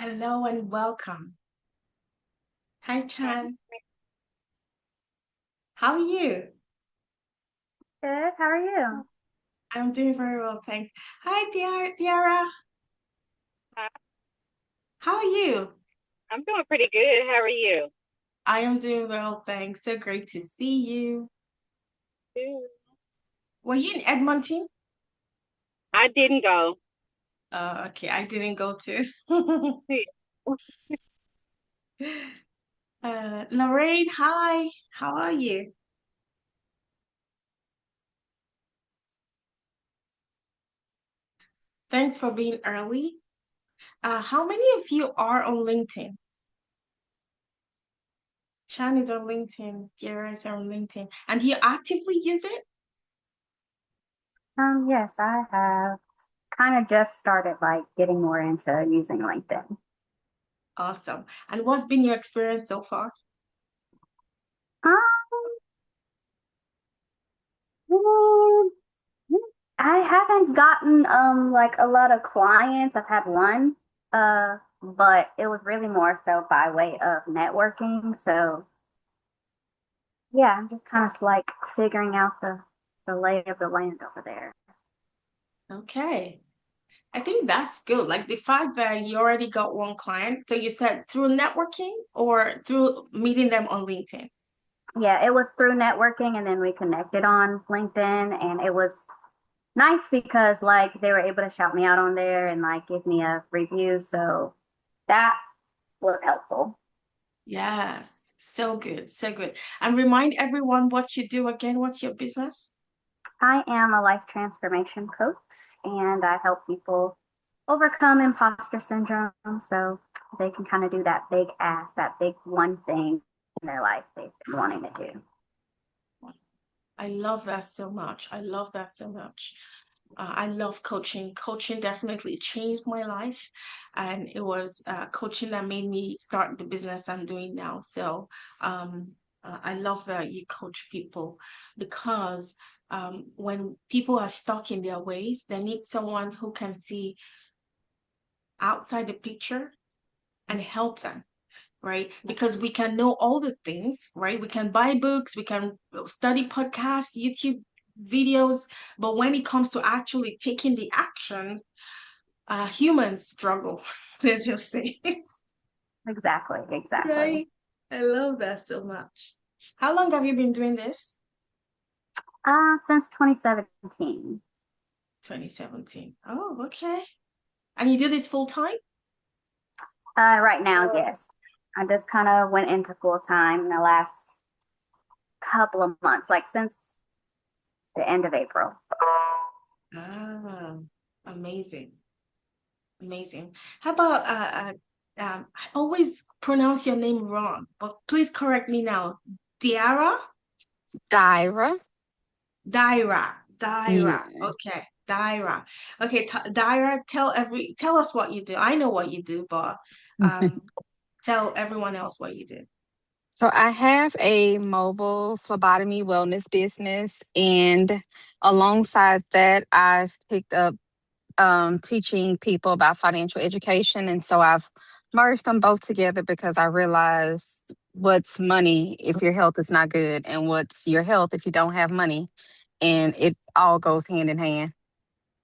Hello and welcome. Hi, Hey, Chan. How are you? good. How are you? I'm doing very well, thanks. Hi, Diara. How are you? I'm doing pretty good. How are you? I am doing well, thanks. So great to see you. Good. Were you in Edmonton? I didn't go. Okay, I didn't go to. Lorraine, hi. How are you? Thanks for being early. How many of you are on LinkedIn? Chan is on LinkedIn. Diara is on LinkedIn. And do you actively use it? Yes, I have kind of just started like getting more into using LinkedIn. Awesome. And what's been your experience so far? Um, mm, I haven't gotten like a lot of clients. I've had one, but it was really more so by way of networking. So yeah, I'm just kind of like figuring out the lay of the land over there. Okay. I think that's good. Like the fact that you already got one client. So you said through networking or through meeting them on LinkedIn? Yeah, it was through networking and then we connected on LinkedIn and it was nice because like they were able to shout me out on there and like give me a review. So that was helpful. Yes. So good. So good. And remind everyone what you do again. What's your business? I am a life transformation coach and I help people overcome imposter syndrome so they can kind of do that big ask, that big one thing in their life they've been wanting to do. I love that so much. I love that so much. I love coaching. Coaching definitely changed my life, and it was coaching that made me start the business I'm doing now. So I love that you coach people because when people are stuck in their ways, they need someone who can see outside the picture and help them, right? Because we can know all the things, right? We can buy books, we can study podcasts, YouTube videos, but when it comes to actually taking the action, humans struggle. Let's just say, Exactly, exactly. right? I love that so much. How long have you been doing this? Since 2017. 2017. Oh, okay. And you do this full time? Right now, yes. I just kind of went into full time in the last couple of months, like since the end of April. Ah, amazing. Amazing. How about I always pronounce your name wrong, but please correct me now. Diara? Dyra. Daira. Yeah. Okay, Daira. Okay, Daira, tell us what you do. I know what you do, but um tell everyone else what you do. So I have a mobile phlebotomy wellness business, and alongside that, I've picked up teaching people about financial education, and so I've merged them both together because I realized what's money if your health is not good, and what's your health if you don't have money, and it all goes hand in hand.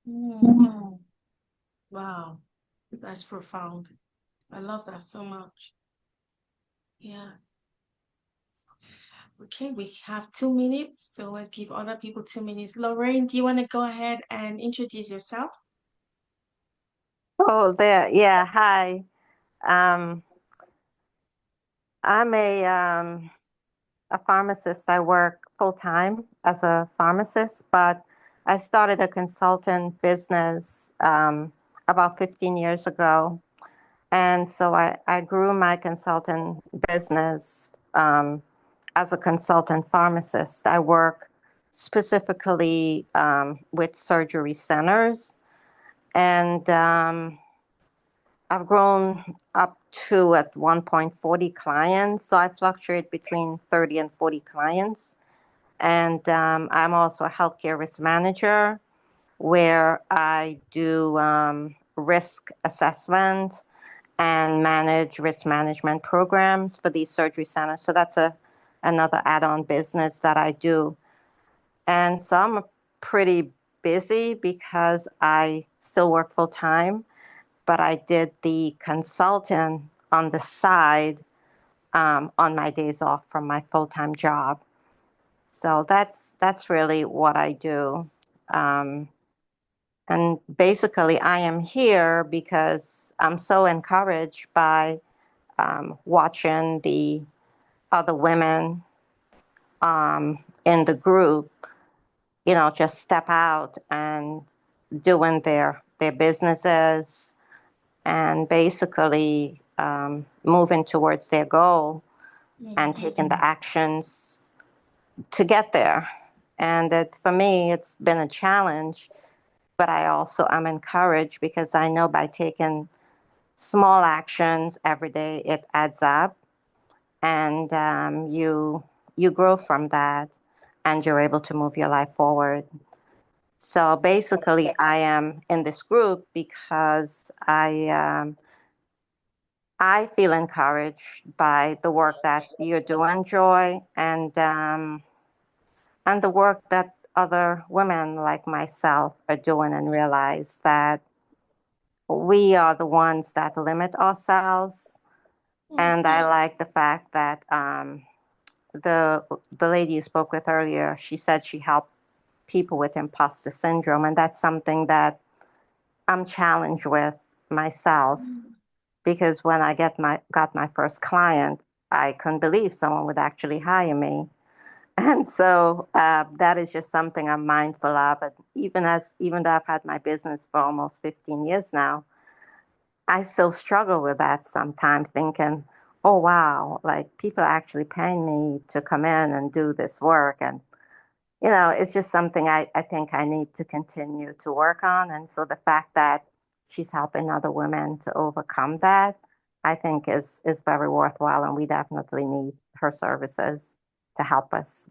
Mm, wow, that's profound. I love that so much. Yeah. Okay, we have 2 minutes, so let's give other people 2 minutes. Lorraine, do you want to go ahead and introduce yourself? Oh, there. Yeah. Hi. Um, I'm a pharmacist. I work full time as a pharmacist, but I started a consultant business about 15 years ago. And so I grew my consultant business as a consultant pharmacist. I work specifically with surgery centers. And I've grown up to at one point 40 clients. So I fluctuate between 30 and 40 clients. And I'm also a healthcare risk manager where I do risk assessment and manage risk management programs for these surgery centers. So that's another add-on business that I do. And so I'm pretty busy because I still work full time, but I did the consultant on the side on my days off from my full-time job. So that's really what I do. Um, and basically, I am here because I'm so encouraged by watching the other women in the group, just step out and doing their businesses and basically moving towards their goal and taking the actions to get there. And for me, it's been a challenge, but I also am encouraged because I know by taking small actions every day, it adds up, and you grow from that, and you're able to move your life forward. So basically, I am in this group because I feel encouraged by the work that you do, Joy, and the work that other women like myself are doing, and realize that we are the ones that limit ourselves. And I like the fact that the lady you spoke with earlier, she said she helped people with imposter syndrome, and that's something that I'm challenged with myself, because when I got my first client, I couldn't believe someone would actually hire me. And so that is just something I'm mindful of. But even though I've had my business for almost 15 years now, I still struggle with that sometimes, thinking, oh, wow, like people are actually paying me to come in and do this work. And, it's just something I think I need to continue to work on. And so the fact that she's helping other women to overcome that, I think is very worthwhile. And we definitely need her services to help us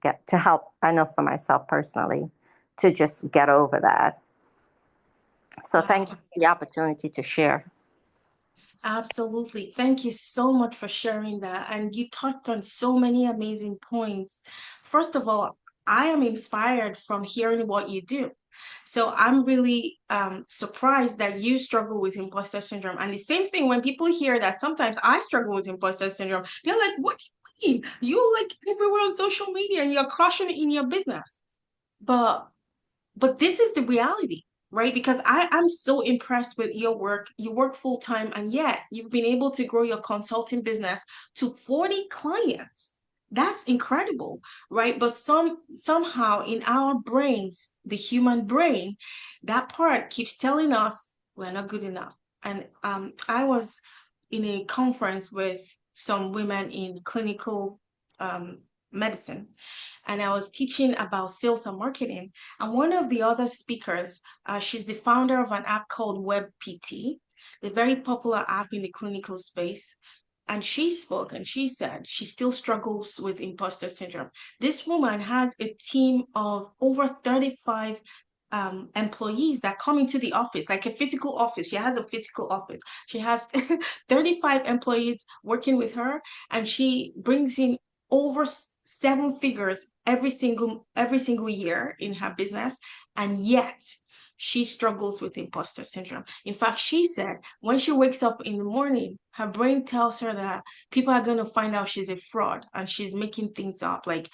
I know for myself personally, to just get over that. So thank you for the opportunity to share. Absolutely. Thank you so much for sharing that. And you touched on so many amazing points. First of all, I am inspired from hearing what you do. So I'm really surprised that you struggle with imposter syndrome. And the same thing when people hear that sometimes I struggle with imposter syndrome, they're like, what do you mean? You're like everywhere on social media and you're crushing it in your business. But this is the reality, right? Because I'm so impressed with your work. You work full time, and yet you've been able to grow your consulting business to 40 clients. That's incredible, right? But somehow in our brains, the human brain, that part keeps telling us we're not good enough. And I was in a conference with some women in clinical medicine, and I was teaching about sales and marketing. And one of the other speakers, she's the founder of an app called WebPT, the very popular app in the clinical space. And she spoke and she said she still struggles with imposter syndrome. This woman has a team of over 35 employees that come into the office, like a physical office. She has a physical office. She has 35 employees working with her, and she brings in over 7 figures every single year in her business, and yet she struggles with imposter syndrome. In fact, she said when she wakes up in the morning, her brain tells her that people are going to find out she's a fraud and she's making things up. Like,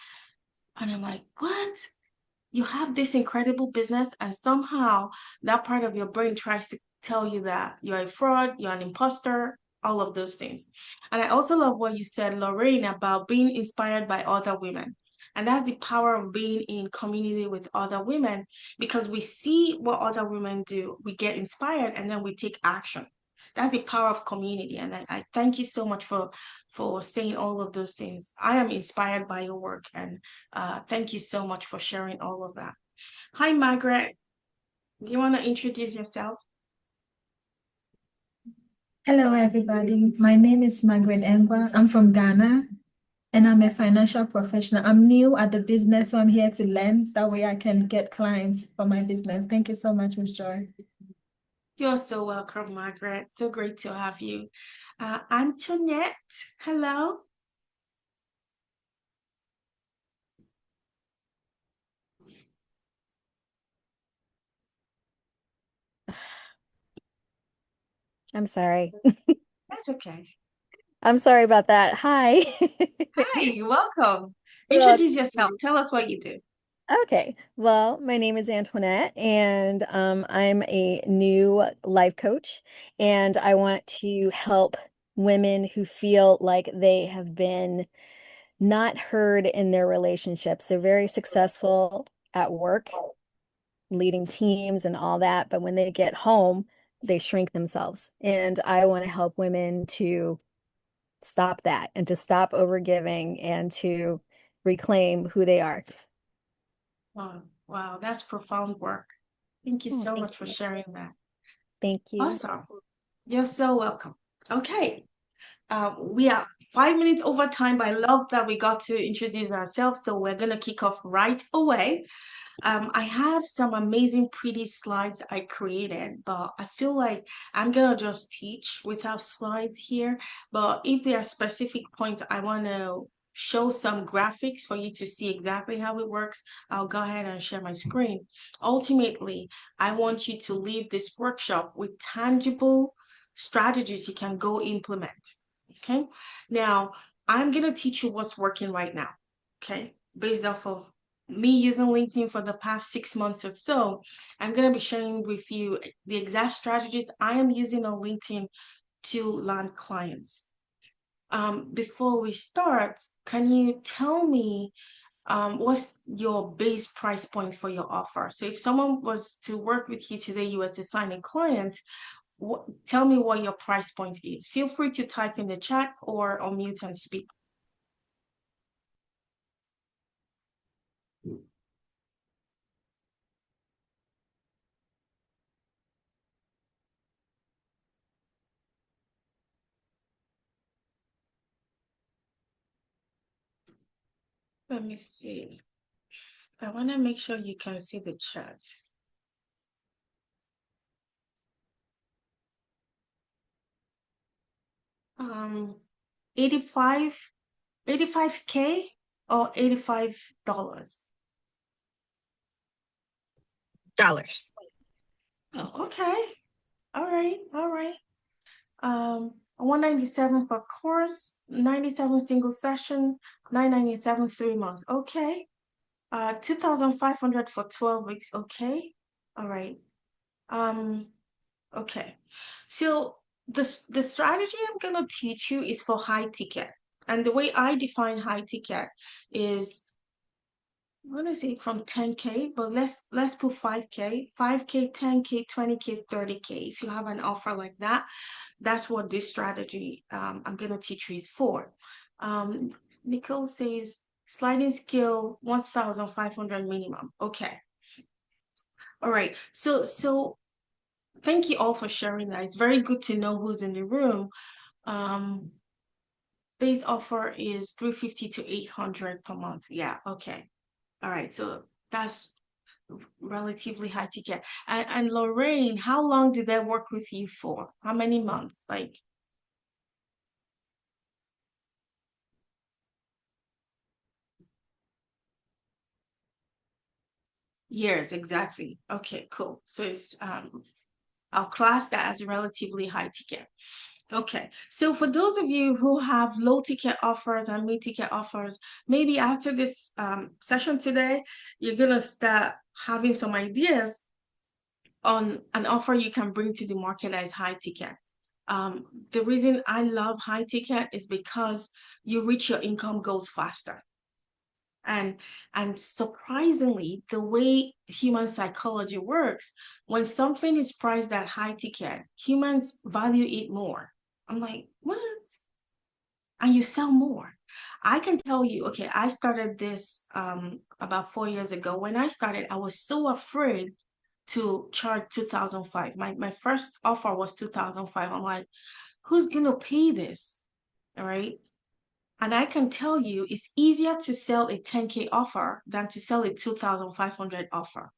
and I'm like, what? You have this incredible business, and somehow that part of your brain tries to tell you that you're a fraud, you're an imposter, all of those things. And I also love what you said, Lorraine, about being inspired by other women. And that's the power of being in community with other women, because we see what other women do, we get inspired, and then we take action. That's the power of community. And I thank you so much for saying all of those things. I am inspired by your work, and thank you so much for sharing all of that. Hi, Margaret. Do you want to introduce yourself? Hello, everybody. My name is Margaret Engwa. I'm from Ghana, and I'm a financial professional. I'm new at the business, so I'm here to learn. That way I can get clients for my business. Thank you so much, Ms. Joy. You're so welcome, Margaret. So great to have you. Antoinette, hello. I'm sorry. That's okay. I'm sorry about that. Hi. Hi, welcome. Well, Introduce yourself. Tell us what you do. okay. Well, my name is Antoinette, and I'm a new life coach, and I want to help women who feel like they have been not heard in their relationships. They're very successful at work, leading teams and all that, but when they get home, they shrink themselves. And I want to help women to stop that and to stop overgiving and to reclaim who they are. Wow, wow, that's profound work. Thank you Oh, so thank much for you. sharing that. Thank you. Awesome. You're so welcome. Okay. We are 5 minutes over time, but I love that we got to introduce ourselves. So we're going to kick off right away. I have some amazing, pretty slides I created, but I feel like I'm gonna just teach without slides here. But if there are specific points I want to show some graphics for you to see exactly how it works, I'll go ahead and share my screen. Ultimately, I want you to leave this workshop with tangible strategies you can go implement. Okay. Now, I'm gonna teach you what's working right now. Okay. Based off of me using LinkedIn for the past 6 months or so, I'm going to be sharing with you the exact strategies I am using on LinkedIn to land clients. Before we start, can you tell me what's your base price point for your offer? So if someone was to work with you today, you were to sign a client, tell me what your price point is. Feel free to type in the chat or unmute and speak. Let me see. I want to make sure you can see the chat. 85, 85K or $85? Dollars. Oh, okay. All right, all right. 197 per course, 97 single session, 997 3 months. Okay. 2,500 for 12 weeks. Okay. All right. Um, okay. So the strategy I'm gonna teach you is for high ticket. And the way I define high ticket is, what is it, from 10K, but let's put 5K, 5K, 10K, 20K, 30K. If you have an offer like that, that's what this strategy I'm gonna teach you is for. Nicole says sliding scale 1,500 minimum. Okay. All right. So thank you all for sharing that. It's very good to know who's in the room. Um, base offer is 350 to 800 per month. Yeah, okay. All right, so that's relatively high ticket. And Lorraine, how long did they work with you for? How many months? Like years, exactly. Okay, cool. So it's I'll class that as relatively high ticket. Okay, so for those of you who have low ticket offers and mid ticket offers, maybe after this session today, you're gonna start having some ideas on an offer you can bring to the market as high ticket. The reason I love high ticket is because you reach your income goals faster. And surprisingly, the way human psychology works, when something is priced at high ticket, humans value it more. I'm like, what? And you sell more. I can tell you, okay, I started this about 4 years ago. When I started, I was so afraid to charge 2005. My first offer was 2005. I'm like, who's gonna pay this? All right. And I can tell you it's easier to sell a 10K offer than to sell a 2,500 offer.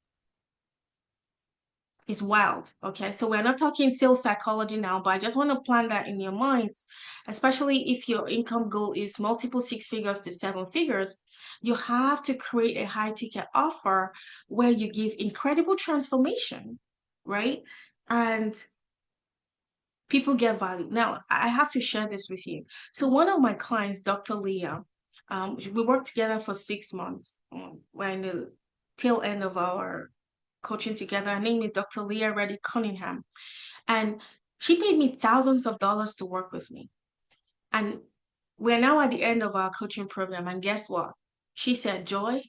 is wild. Okay, so we're not talking sales psychology now, but I just want to plant that in your minds, especially if your income goal is multiple 6 figures to 7 figures. You have to create a high ticket offer where you give incredible transformation, right? And people get value. Now, I have to share this with you. So one of my clients, Dr. Leah, we worked together for 6 months. We're in the tail end of our coaching together. Her name is Dr. Leah Reddy Cunningham. And she paid me thousands of dollars to work with me. And we're now at the end of our coaching program. And guess what? She said, Joy,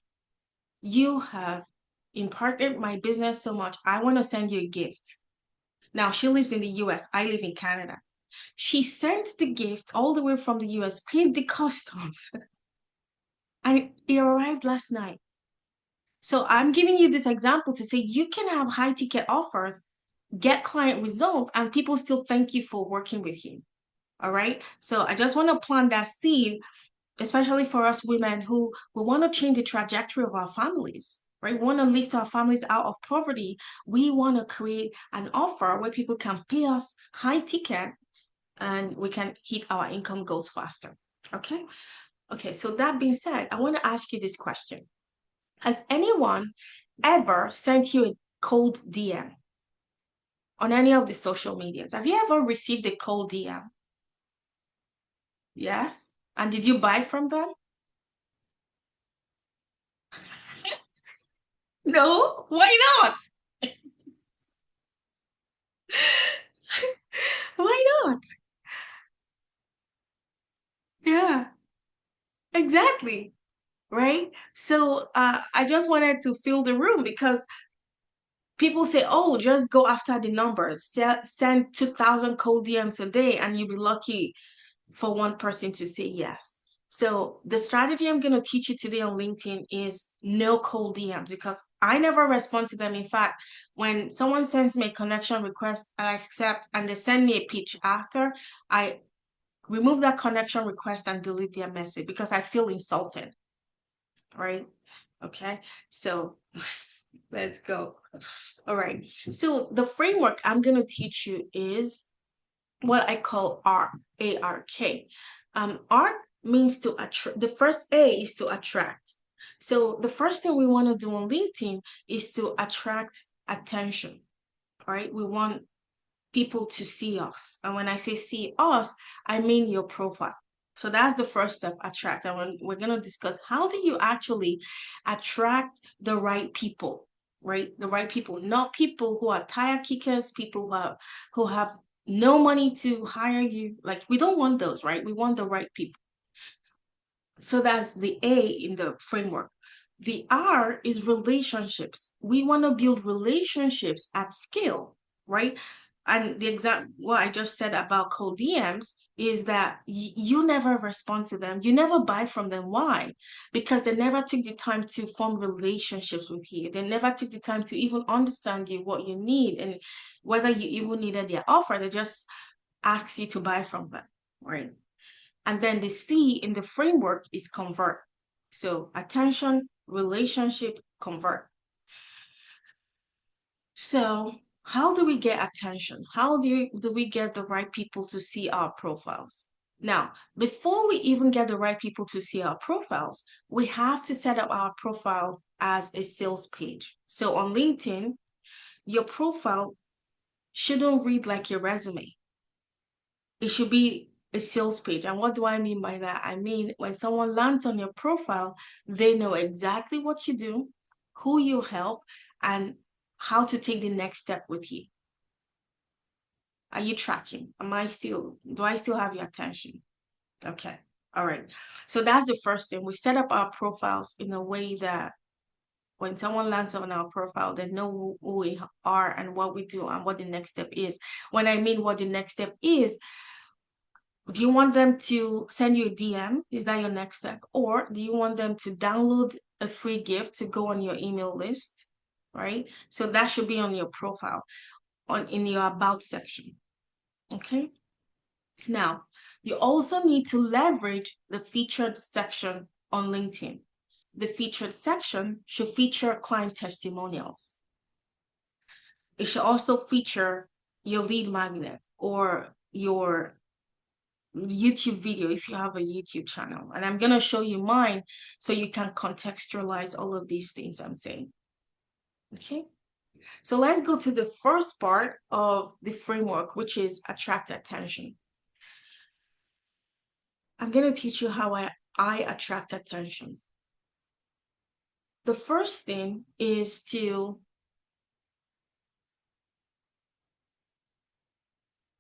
you have imparted my business so much. I want to send you a gift. Now, she lives in the US. I live in Canada. She sent the gift all the way from the US, paid the customs, and it arrived last night. So I'm giving you this example to say you can have high ticket offers, get client results, and people still thank you for working with you. All right. So I just want to plant that seed, especially for us women who want to change the trajectory of our families, right? We want to lift our families out of poverty. We want to create an offer where people can pay us high ticket and we can hit our income goals faster. Okay. Okay. So that being said, I want to ask you this question. Has anyone ever sent you a cold DM on any of the social medias? Have you ever received a cold DM? Yes. And did you buy from them? No. Why not? Why not? Yeah, exactly. Right. So I just wanted to fill the room because people say, oh, just go after the numbers, send 2,000 cold DMs a day, and you'll be lucky for one person to say yes. So the strategy I'm going to teach you today on LinkedIn is no cold DMs because I never respond to them. In fact, when someone sends me a connection request, I accept and they send me a pitch after, I remove that connection request and delete their message because I feel insulted, right? Okay, so let's go. All right, so the framework I'm going to teach you is what I call ARK. ARK means to attract. The first A is to attract. So the first thing we want to do on LinkedIn is to attract attention, right? We want people to see us. And when I say see us, I mean your profile. So that's the first step, attract. And we're going to discuss how do you actually attract the right people, right? The right people, not people who are tire kickers, people who have no money to hire you. Like we don't want those, right? We want the right people. So that's the A in the framework. The R is relationships. We want to build relationships at scale, right? And the exact what I just said about cold DMs is that you never respond to them. You never buy from them. Why? Because they never took the time to form relationships with you. They never took the time to even understand you, what you need, and whether you even needed their offer. They just ask you to buy from them, right? And then the C in the framework is convert. So attention, relationship, convert. So how do we get attention? How do we get the right people to see our profiles? Now, before we even get the right people to see our profiles, we have to set up our profiles as a sales page. So on LinkedIn, your profile shouldn't read like your resume. It should be a sales page. And what do I mean by that? I mean, when someone lands on your profile, they know exactly what you do, who you help, and how to take the next step with you. Are you tracking? Do I still have your attention? Okay. All right. So that's the first thing. We set up our profiles in a way that when someone lands on our profile, they know who we are and what we do and what the next step is. When I mean what the next step is, do you want them to send you a DM? Is that your next step? Or do you want them to download a free gift to go on your email list? Right? So that should be on your profile, in your about section. Okay. Now, you also need to leverage the featured section on LinkedIn. The featured section should feature client testimonials. It should also feature your lead magnet or your YouTube video if you have a YouTube channel. And I'm going to show you mine so you can contextualize all of these things I'm saying. Okay. So let's go to the first part of the framework, which is attract attention. I'm going to teach you how I attract attention. The first thing is to,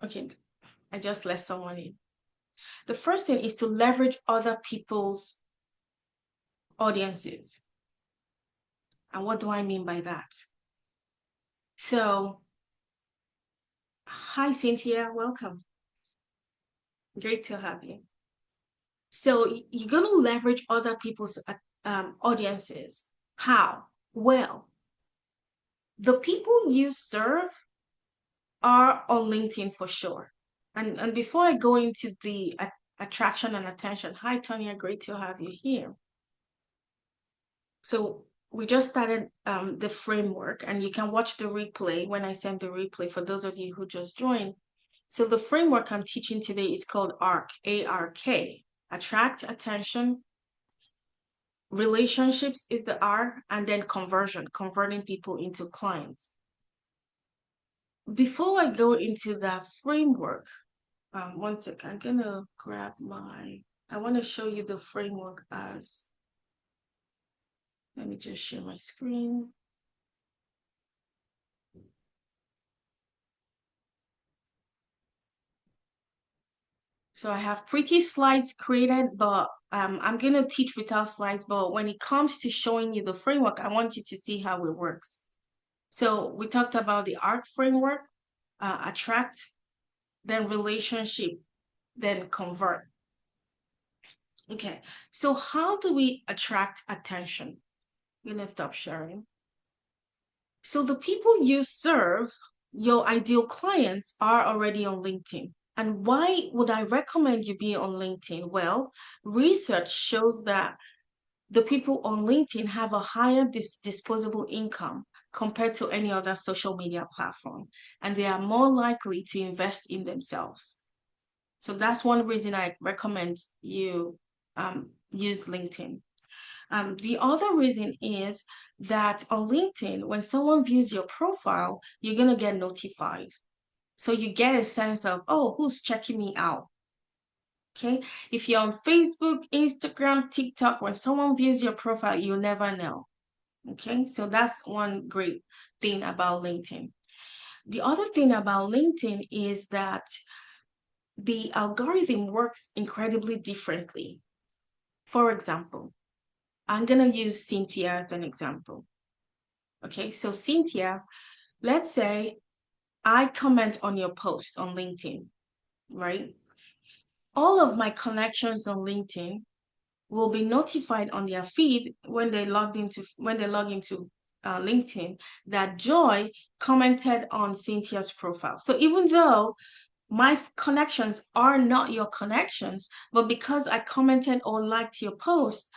okay, I just let someone in. The first thing is to leverage other people's audiences. And what do I mean by that? So, hi, Cynthia, welcome. Great to have you. So you're going to leverage other people's audiences. How? Well, the people you serve are on LinkedIn for sure. And before I go into the attraction and attention, hi, Tonya, great to have you here. So we just started the framework, and you can watch the replay when I send the replay for those of you who just joined. So the framework I'm teaching today is called ARK, A-R-K. Attract, attention, relationships is the R, and then conversion, converting people into clients. Before I go into that framework, one second, I'm gonna grab I want to show you the framework as, let me just share my screen. So I have pretty slides created, but I'm going to teach without slides. But when it comes to showing you the framework, I want you to see how it works. So we talked about the ARC framework, attract, then relationship, then convert. Okay, so how do we attract attention? I'm going to stop sharing. So the people you serve, your ideal clients, are already on LinkedIn. And why would I recommend you be on LinkedIn? Well, research shows that the people on LinkedIn have a higher disposable income compared to any other social media platform, and they are more likely to invest in themselves. So that's one reason I recommend you use LinkedIn. The other reason is that on LinkedIn, when someone views your profile, you're going to get notified. So you get a sense of, oh, who's checking me out? Okay. If you're on Facebook, Instagram, TikTok, when someone views your profile, you'll never know. Okay. So that's one great thing about LinkedIn. The other thing about LinkedIn is that the algorithm works incredibly differently. For example, I'm going to use Cynthia as an example. Okay. So Cynthia, let's say I comment on your post on LinkedIn, right? All of my connections on LinkedIn will be notified on their feed when they log into LinkedIn that Joy commented on Cynthia's profile. So even though my connections are not your connections, but because I commented or liked your post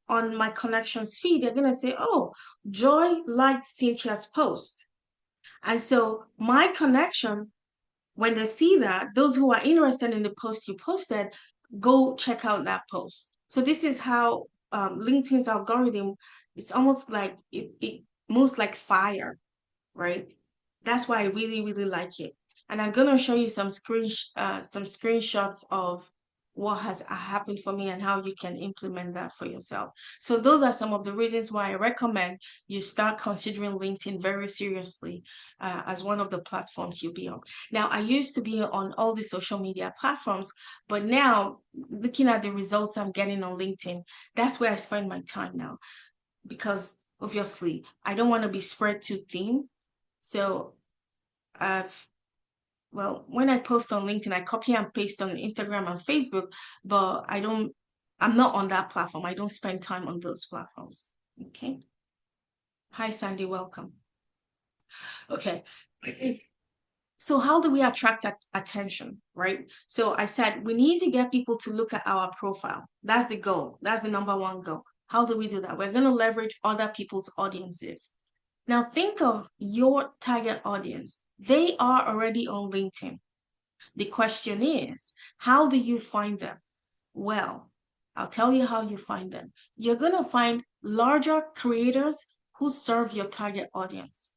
on my connections feed, they're gonna say, "Oh, Joy liked Cynthia's post," and so my connection, when they see that, those who are interested in the post you posted, go check out that post. So this is how LinkedIn's algorithm, it's almost like it moves like fire, right? That's why I really, really like it. And I'm gonna show you some screenshots of what has happened for me and how you can implement that for yourself. So those are some of the reasons why I recommend you start considering LinkedIn very seriously as one of the platforms you'll be on. Now, I used to be on all the social media platforms, but now looking at the results I'm getting on LinkedIn, that's where I spend my time now, because obviously I don't want to be spread too thin. So when I post on LinkedIn, I copy and paste on Instagram and Facebook, but I'm not on that platform. I don't spend time on those platforms. Okay. Hi, Sandy, welcome. Okay. So how do we attract attention, right? So I said we need to get people to look at our profile. That's the goal. That's the number one goal. How do we do that? We're going to leverage other people's audiences. Now think of your target audience. They are already on LinkedIn. The question is, how do you find them? Well, I'll tell you how you find them. You're going to find larger creators who serve your target audience.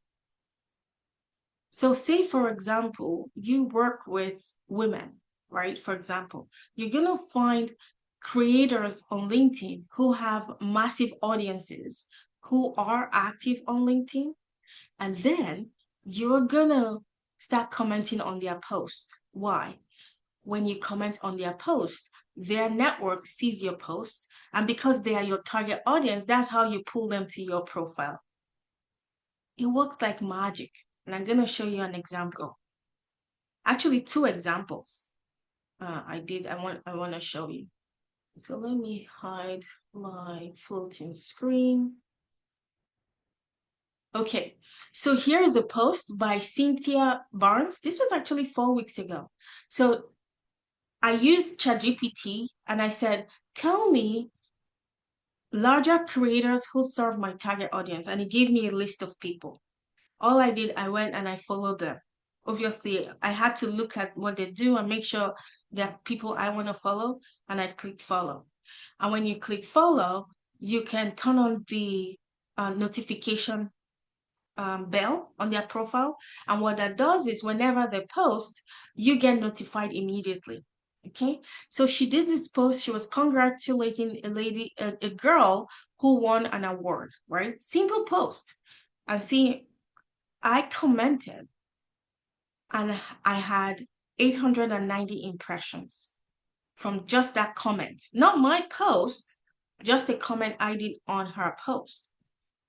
So say, for example, you work with women, right? For example, you're going to find creators on LinkedIn who have massive audiences, who are active on LinkedIn, and then you're going to start commenting on their post. Why? When you comment on their post, their network sees your post, and because they are your target audience, that's how you pull them to your profile. It works like magic, and I'm going to show you an example. Actually, two examples. I want to show you. So let me hide my floating screen. Okay, so here is a post by Cynthia Barnes. This was actually 4 weeks ago. So I used ChatGPT and I said, tell me larger creators who serve my target audience. And it gave me a list of people. All I did, I went and I followed them. Obviously, I had to look at what they do and make sure they're people I want to follow. And I clicked follow. And when you click follow, you can turn on the notification bell on their profile. And what that does is whenever they post, you get notified immediately. Okay, so she did this post. She was congratulating a girl who won an award, right? Simple post. And see, I commented and I had 890 impressions from just that comment. Not my post, just a comment I did on her post.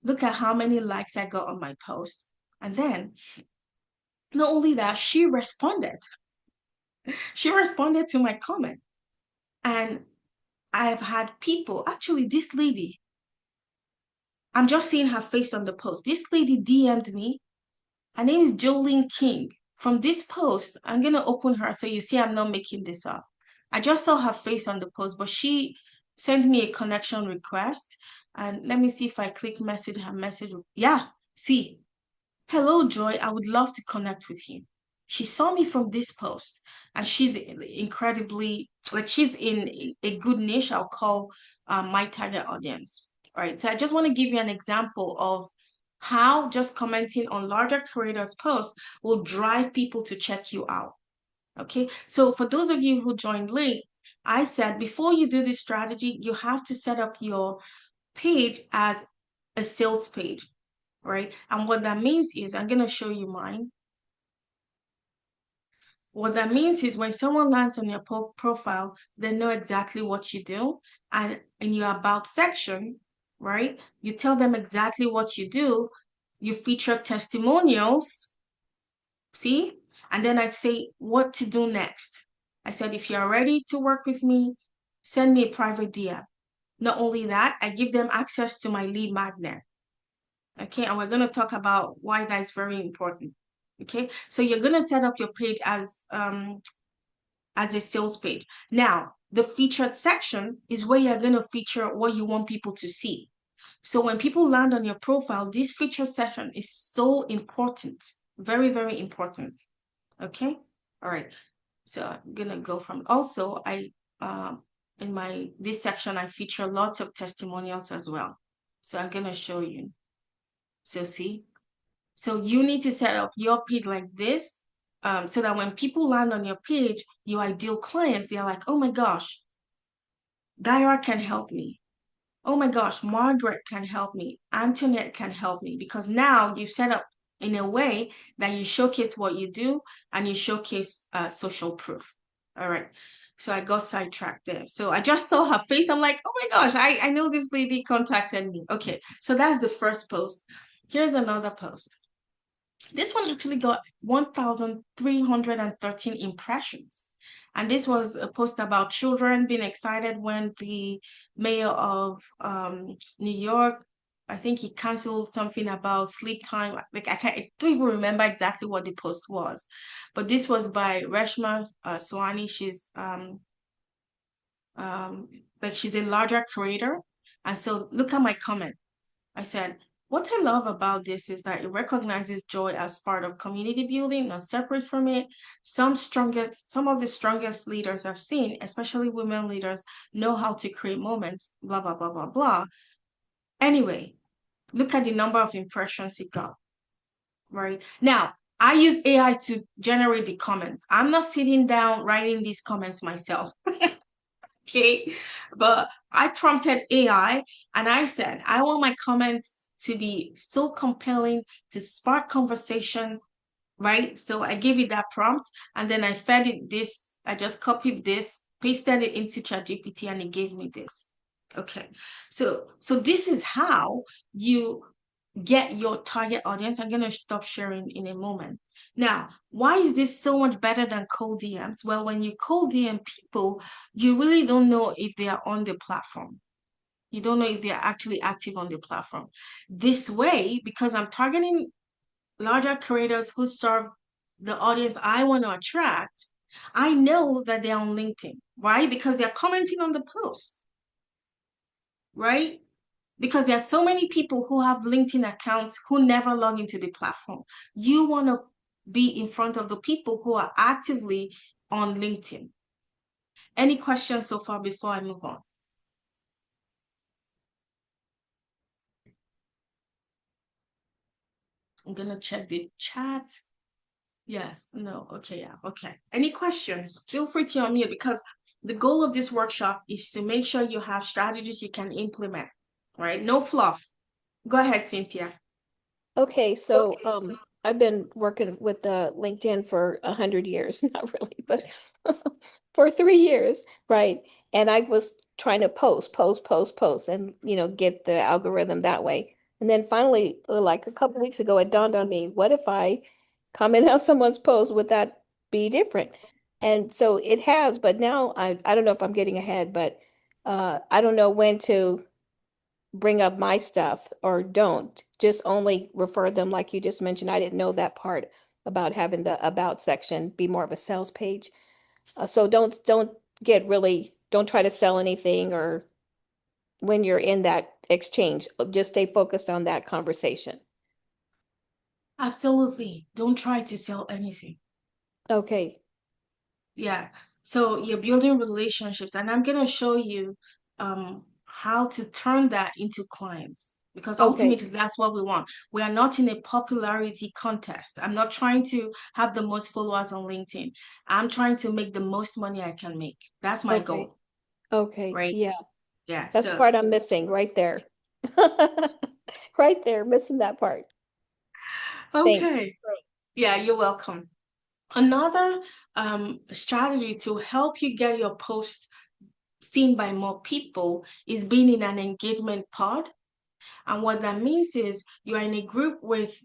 Look at how many likes I got on my post. And then, not only that, she responded. She responded to my comment. And I've had people, actually, this lady, I'm just seeing her face on the post. This lady DM'd me. Her name is Jolene King. From this post, I'm going to open her so you see I'm not making this up. I just saw her face on the post, but she sent me a connection request. And let me see if I click message her message. Yeah, see. Hello, Joy. I would love to connect with you. She saw me from this post and she's incredibly, like, she's in a good niche, I'll call my target audience. All right. So I just want to give you an example of how just commenting on larger creators' posts will drive people to check you out. Okay. So for those of you who joined late, I said before you do this strategy, you have to set up your page as a sales page, right? And what that means is, I'm going to show you mine. What that means is when someone lands on your profile, they know exactly what you do. And in your about section, right, you tell them exactly what you do. You feature testimonials, see? And then I say what to do next. I said, if you're ready to work with me, send me a private DM. Not only that, I give them access to my lead magnet. Okay, and we're going to talk about why that is very important. Okay, so you're going to set up your page as a sales page. Now, the featured section is where you're going to feature what you want people to see. So when people land on your profile, this feature section is so important, very, very important. Okay, all right. So I'm gonna go from, also in this section I feature lots of testimonials as well. So I'm gonna show you. So see, so you need to set up your page like this, so that when people land on your page, your ideal clients, they're like, oh my gosh, Daira can help me. Oh my gosh, Margaret can help me. Antoinette can help me, because now you've set up in a way that you showcase what you do and you showcase social proof. All right. So I got sidetracked there. So I just saw her face. I'm like, oh my gosh, I know this lady contacted me. Okay. So that's the first post. Here's another post. This one actually got 1,313 impressions. And this was a post about children being excited when the mayor of New York, I think he canceled something about sleep time. Like I don't even remember exactly what the post was. But this was by Reshma Swani. She's like she's a larger creator. And so look at my comment. I said, what I love about this is that it recognizes joy as part of community building, not separate from it. Some of the strongest leaders I've seen, especially women leaders, know how to create moments, blah, blah, blah, blah, blah. Anyway, look at the number of impressions it got, right? Now, I use AI to generate the comments. I'm not sitting down writing these comments myself. Okay, but I prompted AI and I said, I want my comments to be so compelling to spark conversation, right? So I gave it that prompt and then I fed it this, I just copied this, pasted it into ChatGPT and it gave me this. Okay, so this is how you get your target audience. I'm going to stop sharing in a moment. Now, why is this so much better than cold DMs? Well, when you cold DM people, you really don't know if they are on the platform. You don't know if they are actually active on the platform. This way, because I'm targeting larger creators who serve the audience I want to attract, I know that they're on LinkedIn, right? Because they're commenting on the post, right? Because there are so many people who have LinkedIn accounts who never log into the platform. You want to be in front of the people who are actively on LinkedIn. Any questions so far before I move on? I'm going to check the chat. Yes, no, okay, yeah, okay. Any questions? Feel free to unmute because the goal of this workshop is to make sure you have strategies you can implement, right? No fluff. Go ahead, Cynthia. Okay, so I've been working with LinkedIn for 100 years, not really, but for 3 years, right? And I was trying to post, and get the algorithm that way. And then finally, like a couple weeks ago, it dawned on me, what if I comment on someone's post? Would that be different? And so it has, but now I don't know if I'm getting ahead, but I don't know when to bring up my stuff or don't. Just only refer them like you just mentioned. I didn't know that part about having the about section be more of a sales page. So don't try to sell anything or when you're in that exchange, just stay focused on that conversation. Absolutely. Don't try to sell anything. Okay. Yeah. So you're building relationships, and I'm gonna show you how to turn that into clients because Okay. ultimately that's what we want. We are not in a popularity contest. I'm not trying to have the most followers on LinkedIn. I'm trying to make the most money I can make. That's my Okay. goal, Okay. right? Yeah. Yeah. That's the So part I'm missing right there. Right there, missing that part. Thanks. okay. Yeah, you're welcome. Another strategy to help you get your post seen by more people is being in an engagement pod. And what that means is you are in a group with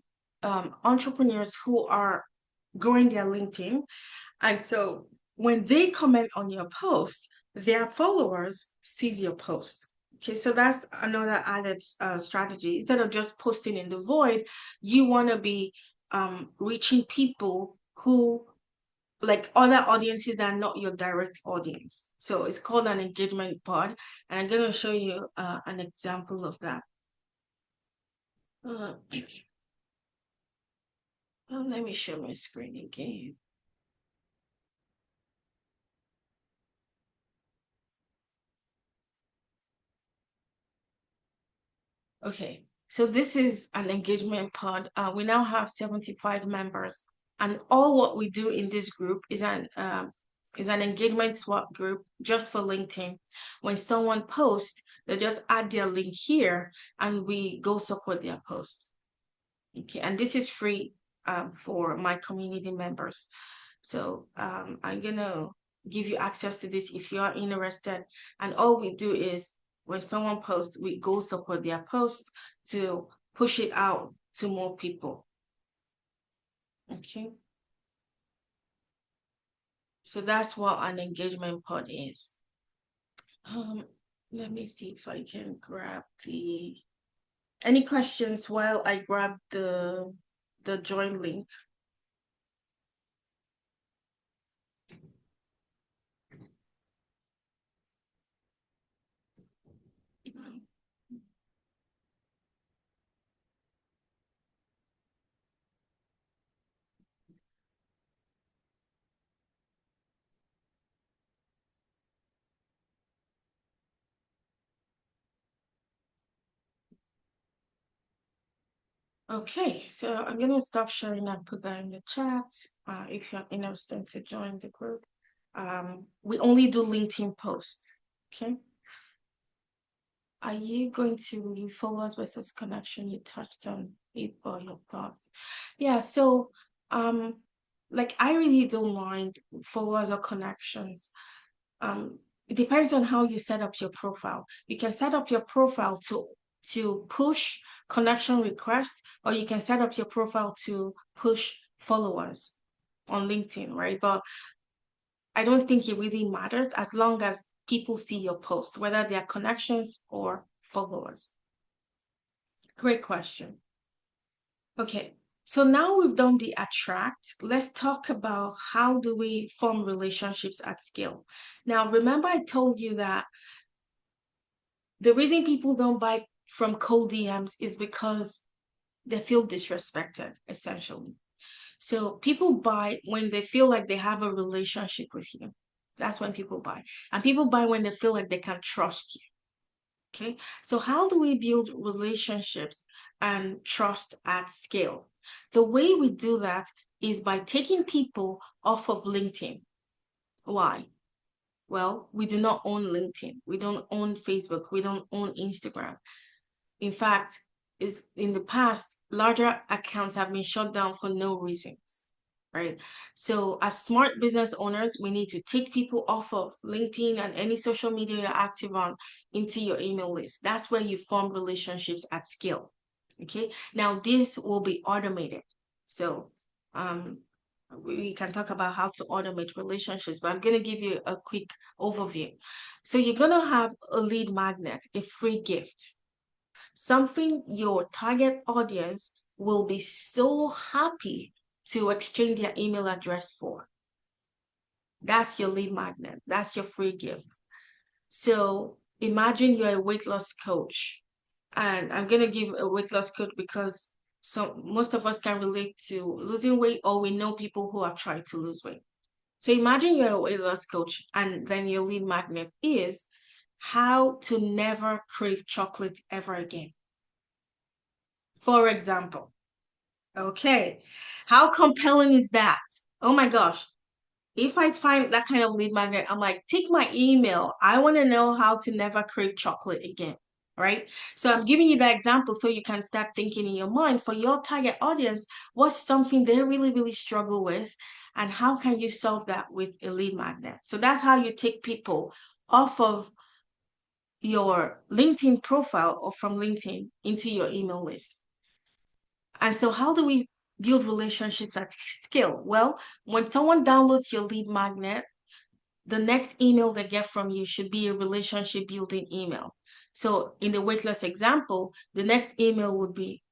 entrepreneurs who are growing their LinkedIn. And so when they comment on your post, their followers sees your post. Okay, so that's another added strategy. Instead of just posting in the void, you want to be reaching people who like other audiences that are not your direct audience. So it's called an engagement pod, and I'm going to show you an example of that. Uh, let me share my screen again. Okay, so this is an engagement pod. We now have 75 members, and all what we do in this group is an engagement swap group just for LinkedIn. When someone posts, they just add their link here, and we go support their post. Okay, and this is free for my community members. So I'm gonna give you access to this if you are interested. And all we do is when someone posts, we go support their post to push it out to more people. Okay. So that's what an engagement pod is. Let me see if I can grab any questions while I grab the join link. Okay, so I'm gonna stop sharing and put that in the chat. If you're interested to join the group. We only do LinkedIn posts. Okay. Are you going to review followers versus connection? You touched on it or your thoughts. Yeah, so like I really don't mind followers or connections. It depends on how you set up your profile. You can set up your profile to push connection requests, or you can set up your profile to push followers on LinkedIn, right? But I don't think it really matters as long as people see your post, whether they are connections or followers. Great question. Okay, so now we've done the attract. Let's talk about how do we form relationships at scale. Now, remember I told you that the reason people don't buy from cold DMs is because they feel disrespected, essentially. So people buy when they feel like they have a relationship with you. That's when people buy. And people buy when they feel like they can trust you. Okay. So how do we build relationships and trust at scale? The way we do that is by taking people off of LinkedIn. Why? Well, we do not own LinkedIn. We don't own Facebook. We don't own Instagram. In fact, is in the past, larger accounts have been shut down for no reasons, right? So as smart business owners, we need to take people off of LinkedIn and any social media you're active on into your email list. That's where you form relationships at scale. Okay. Now this will be automated. So we can talk about how to automate relationships, but I'm going to give you a quick overview. So you're going to have a lead magnet, a free gift, something your target audience will be so happy to exchange their email address for. That's your lead magnet. That's your free gift. So imagine you're a weight loss coach, and I'm going to give a weight loss coach because most of us can relate to losing weight, or we know people who have tried to lose weight. So imagine you're a weight loss coach, and then your lead magnet is how to never crave chocolate ever again. For example, okay, how compelling is that? Oh my gosh. If I find that kind of lead magnet, I'm like, take my email. I want to know how to never crave chocolate again. Right. So I'm giving you that example so you can start thinking in your mind for your target audience, what's something they really, really struggle with, and how can you solve that with a lead magnet? So that's how you take people off of your LinkedIn profile or from LinkedIn into your email list. And so how do we build relationships at scale? Well, when someone downloads your lead magnet, the next email they get from you should be a relationship building email. So in the weight loss example, the next email would be,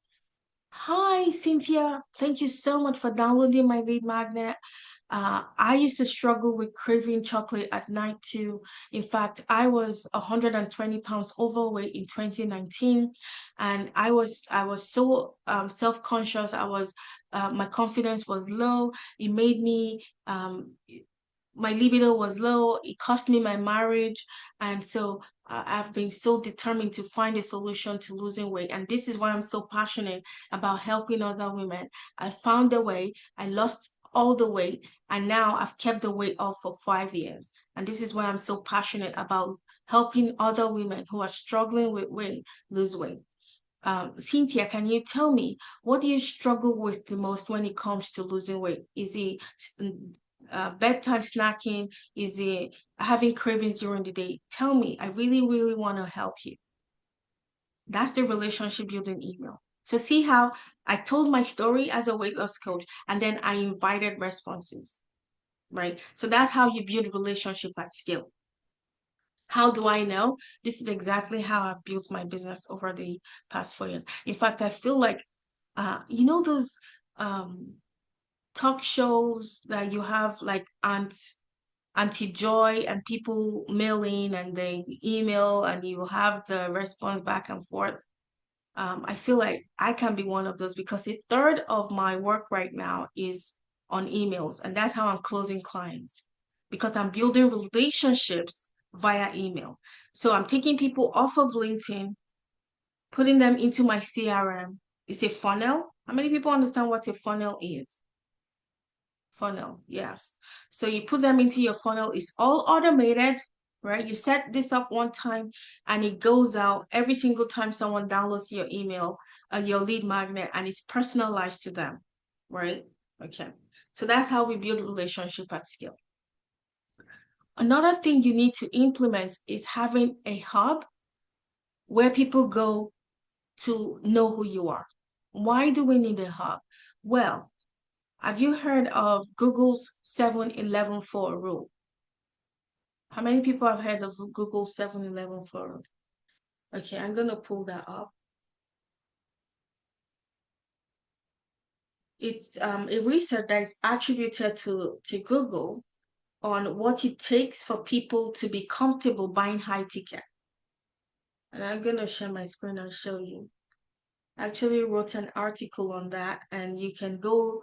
hi, Cynthia. Thank you so much for downloading my lead magnet. I used to struggle with craving chocolate at night too. In fact, I was 120 pounds overweight in 2019, and I was so self-conscious. My confidence was low. It made me my libido was low. It cost me my marriage, and so I've been so determined to find a solution to losing weight. And this is why I'm so passionate about helping other women. I found a way. I lost all the weight, and now I've kept the weight off for 5 years. And this is why I'm so passionate about helping other women who are struggling with weight lose weight. Cynthia, can you tell me, what do you struggle with the most when it comes to losing weight? Is it bedtime snacking? Is it having cravings during the day? Tell me. I really, really want to help you. That's the relationship building email. So see how I told my story as a weight loss coach, and then I invited responses, right? So that's how you build relationship at scale. How do I know? This is exactly how I've built my business over the past 4 years. In fact, I feel like, those talk shows that you have, like Auntie Joy, and people mail in and they email and you have the response back and forth. I feel like I can be one of those because a third of my work right now is on emails, and that's how I'm closing clients because I'm building relationships via email. So I'm taking people off of LinkedIn, putting them into my CRM, It's a funnel. How many people understand what a funnel is? Funnel, yes. So you put them into your funnel. It's all automated, right? You set this up one time and it goes out every single time someone downloads your email, your lead magnet, and it's personalized to them, right? Okay. So that's how we build relationship at scale. Another thing you need to implement is having a hub where people go to know who you are. Why do we need a hub? Well, have you heard of Google's 7-11-4 rule? How many people have heard of Google's 7-11-4 rule? Okay, I'm going to pull that up. It's a research that is attributed to Google on what it takes for people to be comfortable buying high ticket. And I'm going to share my screen and show you. I actually wrote an article on that, and you can go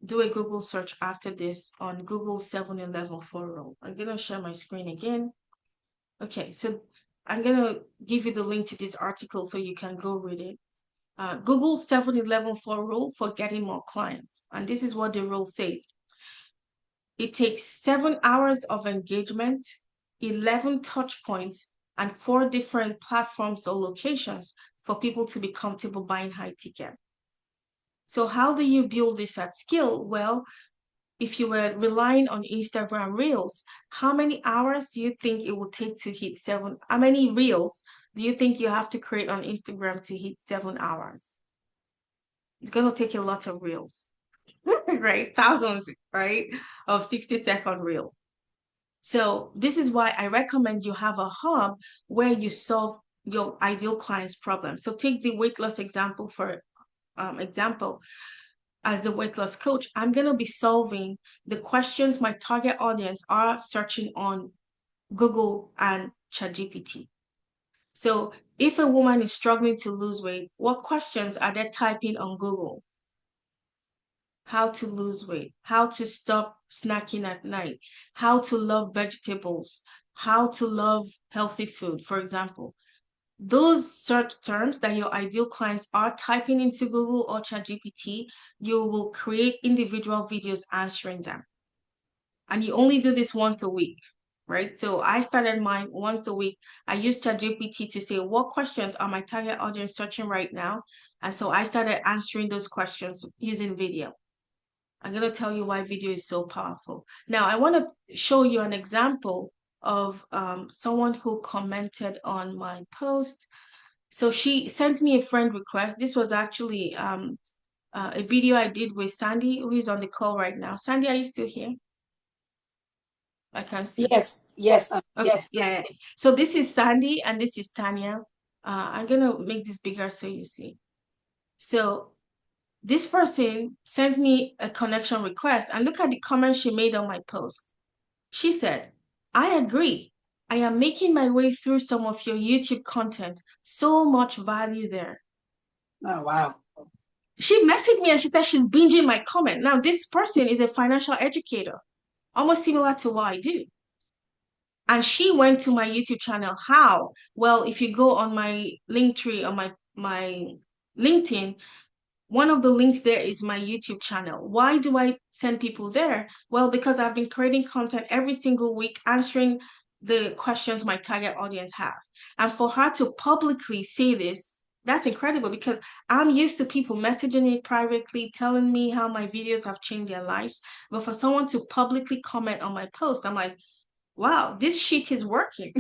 do a Google search after this on Google 7-11-4 rule. I'm going to share my screen again. Okay, so I'm going to give you the link to this article so you can go read it. Google 7-11-4 rule for getting more clients. And this is what the rule says. It takes 7 hours of engagement, 11 touch points, and 4 different platforms or locations for people to be comfortable buying high ticket. So how do you build this at scale? Well, if you were relying on Instagram Reels, how many hours do you think it would take to hit 7? How many Reels do you think you have to create on Instagram to hit 7 hours? It's going to take a lot of Reels, right? Thousands, right? Of 60-second Reel. So this is why I recommend you have a hub where you solve your ideal client's problem. So take the weight loss example for example. As the weight loss coach, I'm going to be solving the questions my target audience are searching on Google and ChatGPT. So if a woman is struggling to lose weight, what questions are they typing on Google? How to lose weight, how to stop snacking at night, how to love vegetables, how to love healthy food, for example. Those search terms that your ideal clients are typing into Google or ChatGPT, you will create individual videos answering them. And you only do this once a week, right? So I started mine once a week. I used ChatGPT to say, what questions are my target audience searching right now? And so I started answering those questions using video. I'm going to tell you why video is so powerful. Now, I want to show you an example of someone who commented on my post. So she sent me a friend request. This was actually a video I did with Sandy, who is on the call right now. Sandy, are you still here? I can't see. Yes. Okay, yes. Yeah. So this is Sandy and this is Tanya. I'm going to make this bigger so you see. So this person sent me a connection request, and look at the comment she made on my post. She said, I agree. I am making my way through some of your YouTube content. So much value there. Oh, wow. She messaged me and she said she's binging my comment. Now, this person is a financial educator, almost similar to what I do. And she went to my YouTube channel. How? Well, if you go on my Linktree or my LinkedIn, one of the links there is my YouTube channel. Why do I send people there? Well, because I've been creating content every single week, answering the questions my target audience have. And for her to publicly say this, that's incredible, because I'm used to people messaging me privately, telling me how my videos have changed their lives. But for someone to publicly comment on my post, I'm like, wow, this shit is working.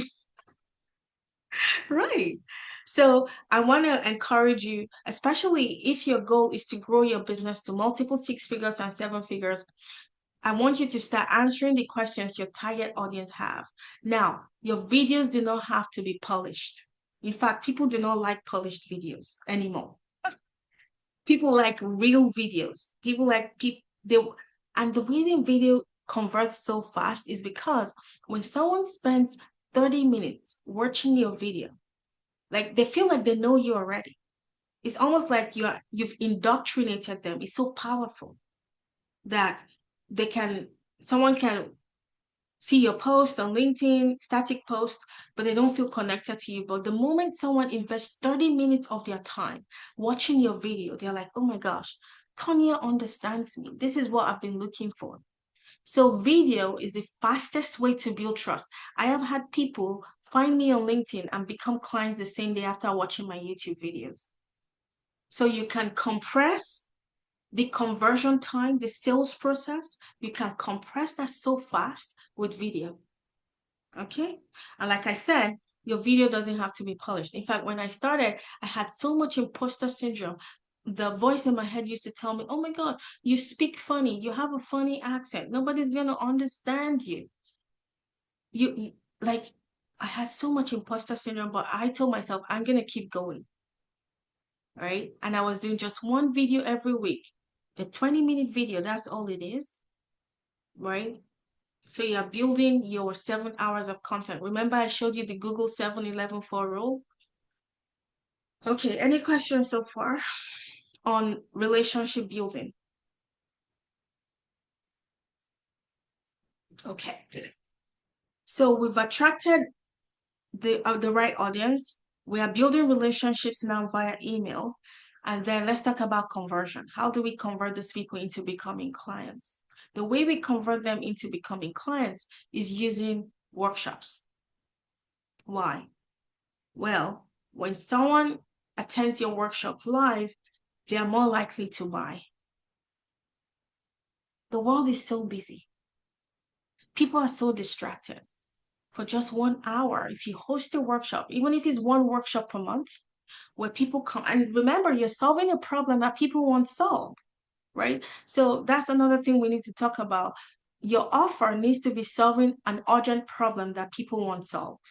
Right. So I want to encourage you, especially if your goal is to grow your business to multiple 6 figures and 7 figures. I want you to start answering the questions your target audience have. Now, your videos do not have to be polished. In fact, people do not like polished videos anymore. People like real videos. People like and the reason video converts so fast is because when someone spends 30 minutes watching your video, like they feel like they know you already. It's almost like you've indoctrinated them. It's so powerful that someone can see your post on LinkedIn, static post, but they don't feel connected to you. But the moment someone invests 30 minutes of their time watching your video, they're like, oh my gosh, Tonya understands me. This is what I've been looking for. So video is the fastest way to build trust. I have had people find me on LinkedIn and become clients the same day after watching my YouTube videos. So you can compress the conversion time, the sales process, you can compress that so fast with video. Okay. And like I said, your video doesn't have to be polished. In fact, when I started, I had so much imposter syndrome. The voice in my head used to tell me, oh my God, you speak funny. You have a funny accent. Nobody's going to understand you. Like, I had so much imposter syndrome, but I told myself, I'm going to keep going. Right. And I was doing just one video every week, a 20-minute video. That's all it is. Right. So you're building your 7 hours of content. Remember, I showed you the Google 7-11-4 rule? Okay, any questions so far on relationship building? Okay. So we've attracted the right audience. We are building relationships now via email. And then let's talk about conversion. How do we convert these people into becoming clients? The way we convert them into becoming clients is using workshops. Why? Well, when someone attends your workshop live, they are more likely to buy. The world is so busy. People are so distracted. For just 1 hour, if you host a workshop, even if it's one workshop per month, where people come, and remember, you're solving a problem that people want solved, right? So that's another thing we need to talk about. Your offer needs to be solving an urgent problem that people want solved.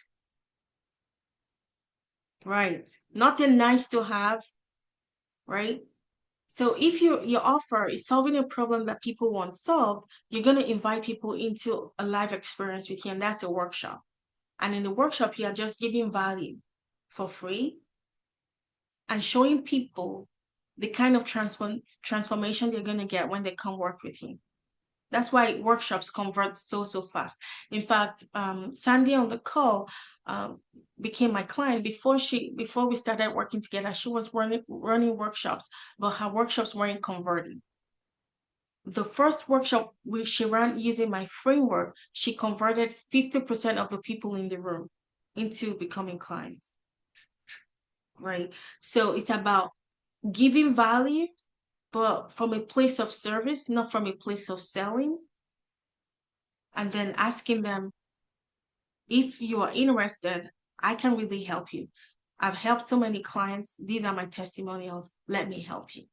Right. Not a nice to have, right? So if your offer is solving a problem that people want solved, you're going to invite people into a live experience with you, and that's a workshop. And in the workshop, you are just giving value for free and showing people the kind of transformation they're going to get when they come work with you. That's why workshops convert so fast. In fact, Sandy on the call became my client before we started working together. She was running workshops, but her workshops weren't converting. The first workshop which she ran using my framework, she converted 50% of the people in the room into becoming clients. Right? So it's about giving value, but from a place of service, not from a place of selling. And then asking them, if you are interested, I can really help you. I've helped so many clients. These are my testimonials. Let me help you.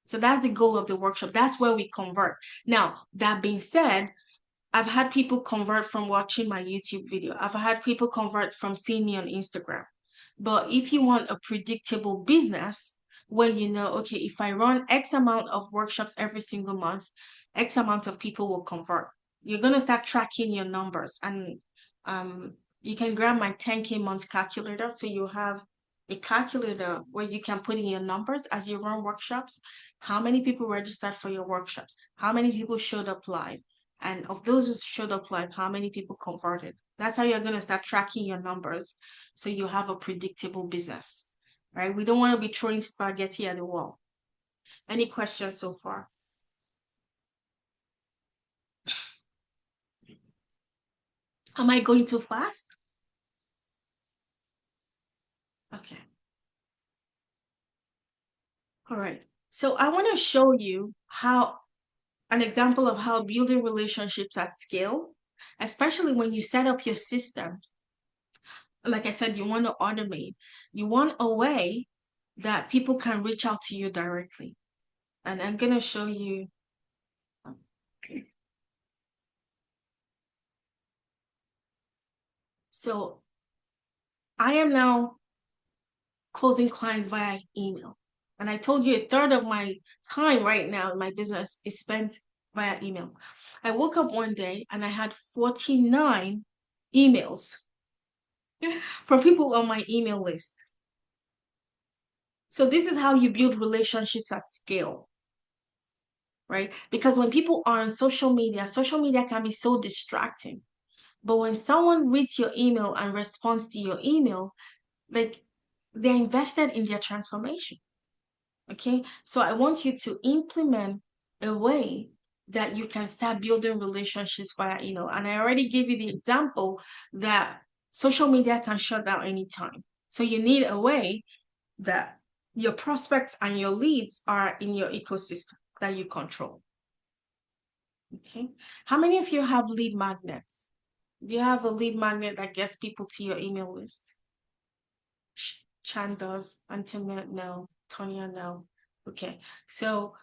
So that's the goal of the workshop. That's where we convert. Now, that being said, I've had people convert from watching my YouTube video. I've had people convert from seeing me on Instagram. But if you want a predictable business where you know, okay, if I run X amount of workshops every single month, X amount of people will convert. You're going to start tracking your numbers, and you can grab my 10K month calculator. So you have a calculator where you can put in your numbers as you run workshops. How many people registered for your workshops? How many people showed up live? And of those who showed up live, how many people converted? That's how you're going to start tracking your numbers, so you have a predictable business, right? We don't want to be throwing spaghetti at the wall. Any questions so far? Am I going too fast? Okay. All right. So I want to show you an example of how building relationships at scale, especially when you set up your system. Like I said, you want to automate. You want a way that people can reach out to you directly. And I'm going to show you. So I am now closing clients via email. And I told you 1/3 of my time right now in my business is spent via email. I woke up one day and I had 49 emails from people on my email list. So this is how you build relationships at scale. right? Because when people are on social media can be so distracting. But when someone reads your email and responds to your email, like they're invested in their transformation. Okay, so I want you to implement a way that you can start building relationships via email. And I already gave you the example that social media can shut down anytime. So you need a way that your prospects and your leads are in your ecosystem that you control. Okay, how many of you have lead magnets? Do you have a lead magnet that gets people to your email list? Chan does, Antoinette, no, Tonya, no. Okay, so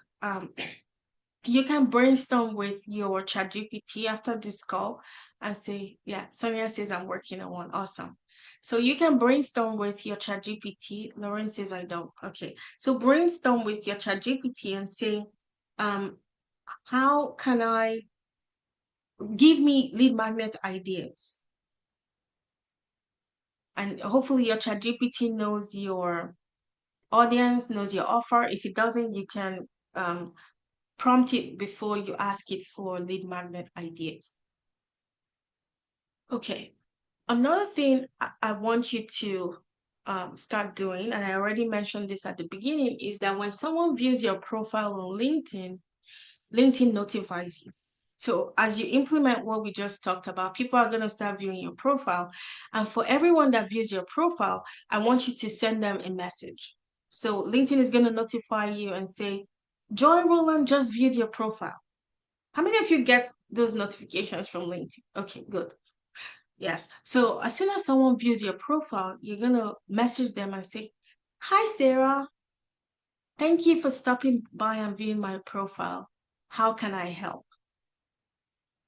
you can brainstorm with your ChatGPT after this call and say, yeah, Sonia says I'm working on one. Awesome. So you can brainstorm with your ChatGPT. Lauren says I don't. Okay, so brainstorm with your ChatGPT and say, how can I give me lead magnet ideas? And hopefully your ChatGPT knows your audience, knows your offer. If it doesn't, you can prompt it before you ask it for lead magnet ideas. Okay, another thing I want you to start doing, and I already mentioned this at the beginning, is that when someone views your profile on LinkedIn, LinkedIn notifies you. So as you implement what we just talked about, people are going to start viewing your profile. And for everyone that views your profile, I want you to send them a message. So LinkedIn is going to notify you and say, Joy Roland just viewed your profile. How many of you get those notifications from LinkedIn? Okay, good. Yes. So as soon as someone views your profile, you're going to message them and say, Hi, Sarah. Thank you for stopping by and viewing my profile. How can I help?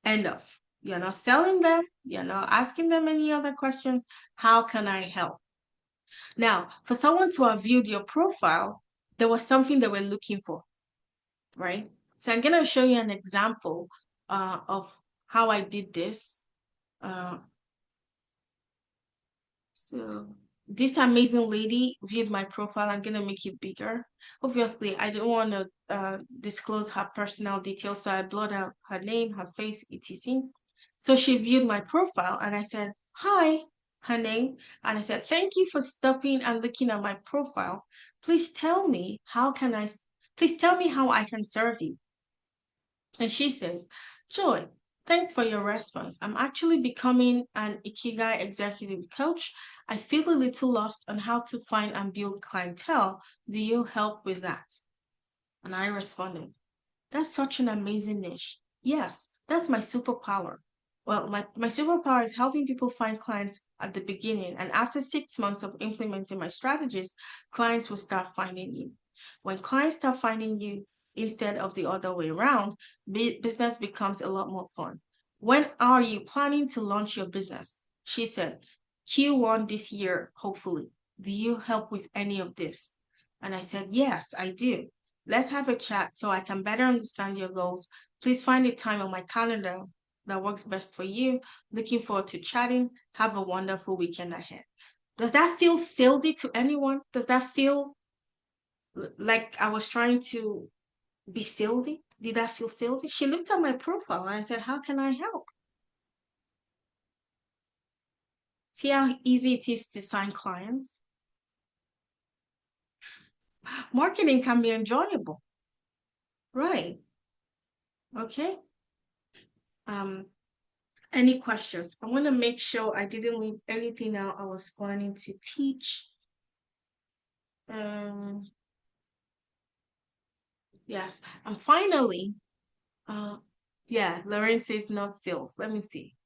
End of. You're not selling them. You're not asking them any other questions. How can I help? Now, for someone to have viewed your profile, there was something they were looking for, right? So I'm going to show you an example of how I did this. So this amazing lady viewed my profile. I'm going to make it bigger. Obviously, I don't want to disclose her personal details, so I blurred out her name, her face, etc. So she viewed my profile and I said, hi, her name. And I said, thank you for stopping and looking at my profile. Please tell me how I can serve you. And she says, Joy, thanks for your response. I'm actually becoming an Ikigai executive coach. I feel a little lost on how to find and build clientele. Do you help with that? And I responded, that's such an amazing niche. Yes, that's my superpower. Well, my superpower is helping people find clients at the beginning. And after 6 months of implementing my strategies, clients will start finding you. When clients start finding you instead of the other way around, business becomes a lot more fun. When are you planning to launch your business? She said, Q1 this year, hopefully. Do you help with any of this? And I said, yes, I do. Let's have a chat so I can better understand your goals. Please find a time on my calendar that works best for you. Looking forward to chatting. Have a wonderful weekend ahead. Does that feel salesy to anyone? Does that feel like I was trying to be salesy? Did that feel salesy? She looked at my profile and I said, how can I help? See how easy it is to sign clients? Marketing can be enjoyable, right? Okay. Any questions? I want to make sure I didn't leave anything out I was planning to teach. Yes, and finally, yeah, Lauren says not sales. Let me see.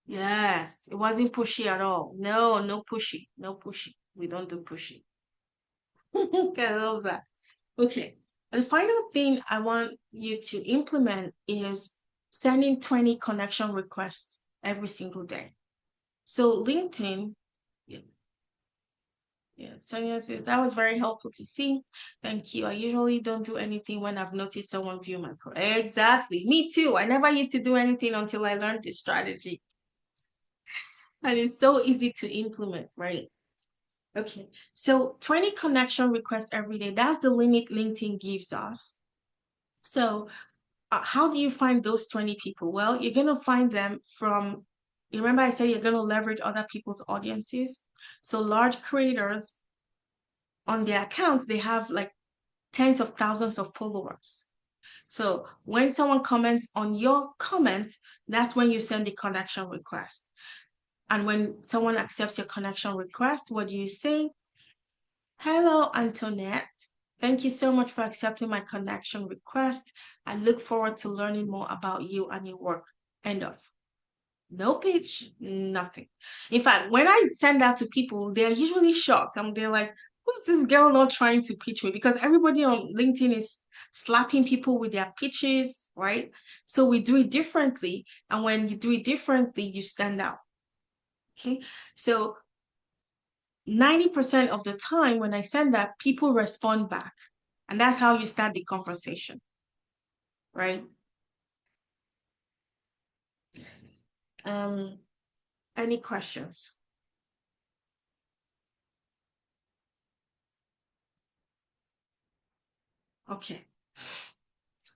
Yes, it wasn't pushy at all. No, no pushy, no pushy. We don't do pushy. I love that. Okay, the final thing I want you to implement is sending 20 connection requests every single day. So LinkedIn, yeah, Sonia says that was very helpful to see. Thank you. I usually don't do anything when I've noticed someone view my profile. Exactly. Me too. I never used to do anything until I learned this strategy. And it's so easy to implement, right? Okay. So 20 connection requests every day. That's the limit LinkedIn gives us. So how do you find those 20 people? Well, you're going to find them from, you remember I said you're going to leverage other people's audiences. So large creators on their accounts, they have like tens of thousands of followers. So when someone comments on your comment, that's when you send the connection request. And when someone accepts your connection request, what do you say? Hello, Antoinette. Thank you so much for accepting my connection request. I look forward to learning more about you and your work. End of. No pitch, nothing. In fact, when I send that to people, they're usually shocked. And they're like, who's this girl not trying to pitch me? Because everybody on LinkedIn is slapping people with their pitches, right? So we do it differently. And when you do it differently, you stand out. Okay. So 90% of the time when I send that, people respond back. And that's how you start the conversation, right? Any questions? Okay.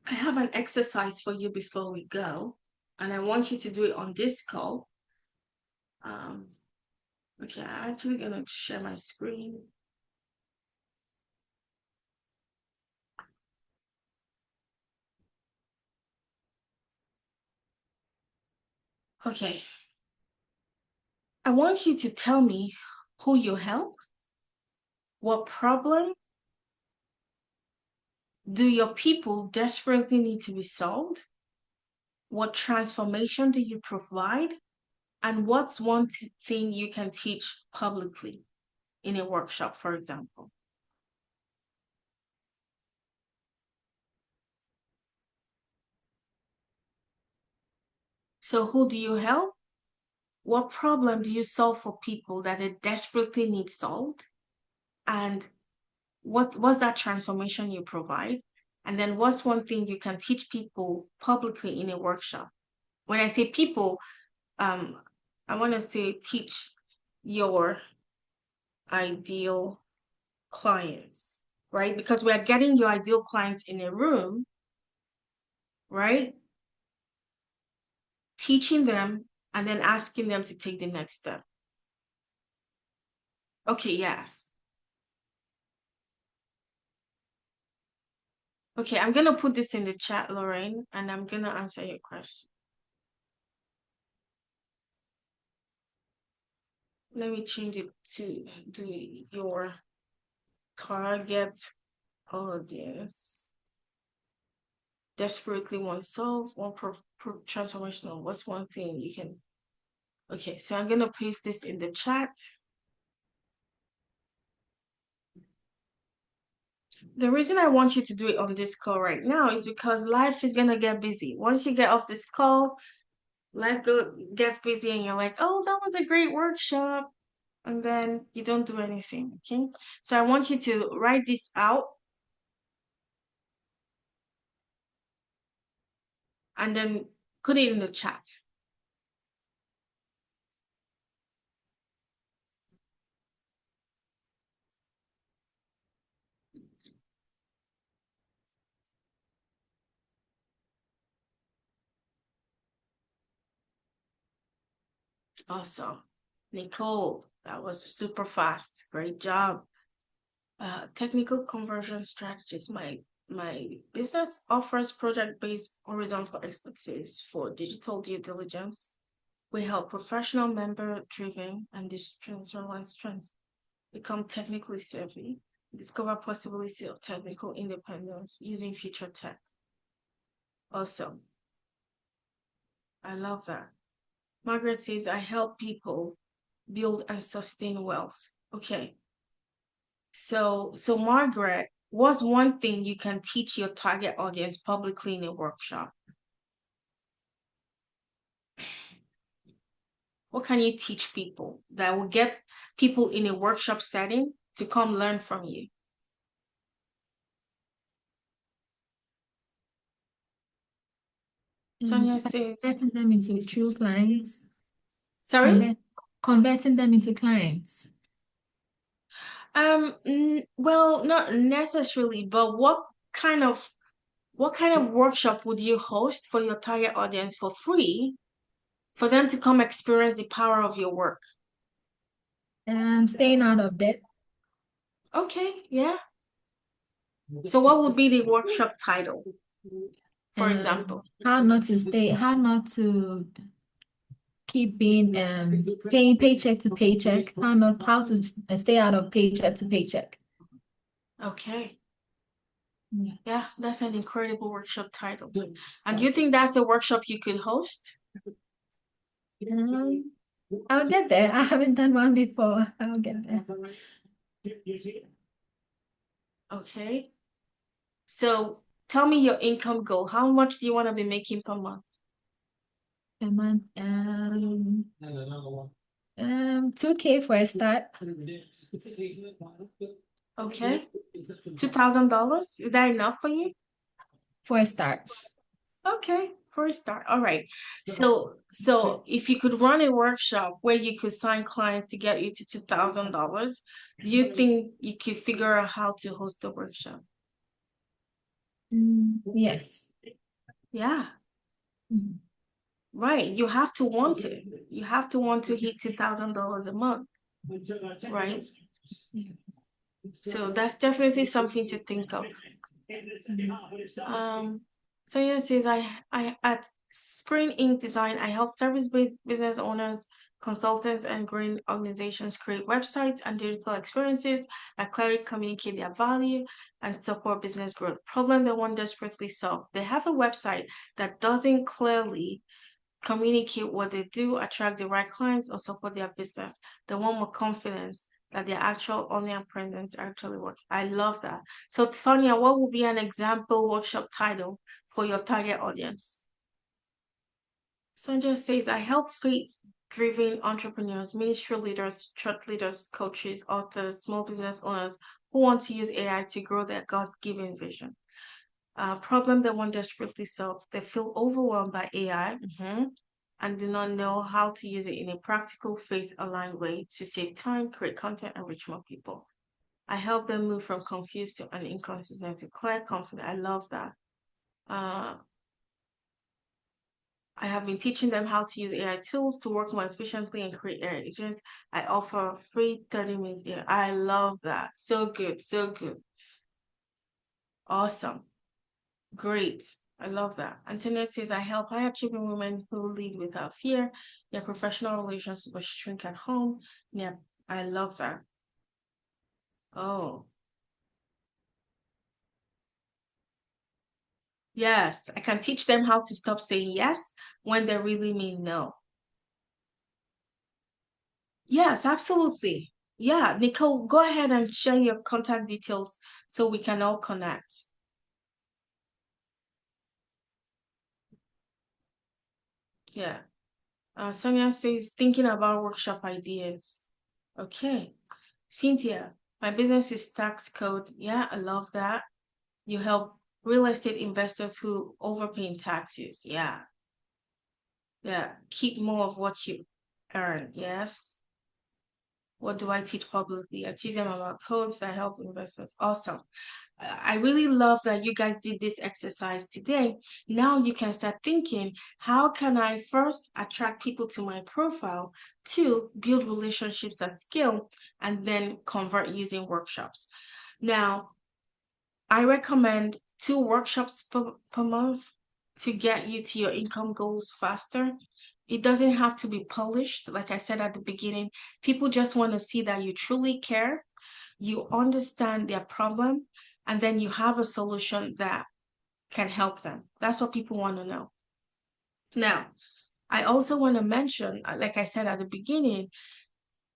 I have an exercise for you before we go, and I want you to do it on this call. Okay, I'm actually gonna share my screen. Okay. I want you to tell me who you help, what problem do your people desperately need to be solved, what transformation do you provide, and what's one thing you can teach publicly in a workshop, for example. So who do you help? What problem do you solve for people that they desperately need solved? And what's that transformation you provide? And then what's one thing you can teach people publicly in a workshop? When I say people, I want to say teach your ideal clients, right? Because we are getting your ideal clients in a room, right? Teaching them and then asking them to take the next step. Okay, yes. Okay, I'm going to put this in the chat, Lorraine, and I'm going to answer your question. Let me change it to do your target audience. Desperately want solves, one transformational. What's one thing you can... Okay, so I'm going to paste this in the chat. The reason I want you to do it on this call right now is because life is going to get busy. Once you get off this call, life gets busy and you're like, oh, that was a great workshop. And then you don't do anything, okay? So I want you to write this out and then put it in the chat. Awesome. Nicole, that was super fast. Great job. Technical conversion strategies. My business offers project-based horizontal expertise for digital due diligence. We help professional, member-driven, and decentralized strengths become technically savvy, discover possibility of technical independence using future tech. Awesome. I love that. Margaret says, I help people build and sustain wealth. Okay. So Margaret, what's one thing you can teach your target audience publicly in a workshop? What can you teach people that will get people in a workshop setting to come learn from you? Sonia says, Converting them into true clients. sorry? Converting them into clients. Well, not necessarily, but what kind of what kind of workshop would you host for your target audience for free for them to come experience the power of your work? Staying out of debt. Okay, yeah. So what would be the workshop title, for example? How not to keep being paying paycheck to paycheck, how to stay out of paycheck to paycheck. Okay. Yeah. Yeah, that's an incredible workshop title. And do you think that's a workshop you could host? I'll get there. I haven't done one before. I'll get there. Okay. So tell me your income goal. How much do you want to be making per month? A month, 2K for a start. Okay. $2,000? Is that enough for you? For a start. Okay, for a start. All right. So if you could run a workshop where you could sign clients to get you to $2,000, do you think you could figure out how to host a workshop? Yes. Yeah, Mhm. right. You have to want it. You have to want to hit $2,000 a month, right? So that's definitely something to think of. Sonia says, I at Screen Ink Design, I help service-based business owners, consultants, and growing organizations create websites and digital experiences that clearly communicate their value and support business growth. Problem they want desperately solve. They have a website that doesn't clearly communicate what they do, attract the right clients, or support their business. They want more confidence that their actual online presence actually works. I love that. So, Sonia, what would be an example workshop title for your target audience? Sonia says, I help faith-driven entrepreneurs, ministry leaders, church leaders, coaches, authors, small business owners who want to use AI to grow their God-given vision. Problem they want desperately solve. They feel overwhelmed by AI. And do not know how to use it in a practical, faith-aligned way to save time, create content, and reach more people. I help them move from confused to an inconsistent to clear, confident. I love that. I have been teaching them how to use AI tools to work more efficiently and create AI agents. I offer free 30 minutes AI. I love that. So good, so good. Awesome. Great. I love that. Antoinette says, I help high achieving women who lead without fear. Their professional relationships but shrink at home. Yeah, I love that. Oh, yes. I can teach them how to stop saying yes when they really mean no. Yes, absolutely. Yeah, Nicole, go ahead and share your contact details so we can all connect. Yeah. Sonia says, thinking about workshop ideas. Okay. Cynthia, my business is tax code. Yeah, I love that. You help real estate investors who overpay in taxes. Yeah. Yeah. Keep more of what you earn. Yes. What do I teach publicly? I teach them about codes that help investors. Awesome. I really love that you guys did this exercise today. Now you can start thinking, how can I first attract people to my profile, two, build relationships at scale, and then convert using workshops. Now, I recommend 2 workshops per month to get you to your income goals faster. It doesn't have to be polished. Like I said at the beginning, people just want to see that you truly care, you understand their problem, and then you have a solution that can help them. That's what people want to know. Now, I also want to mention, like I said at the beginning,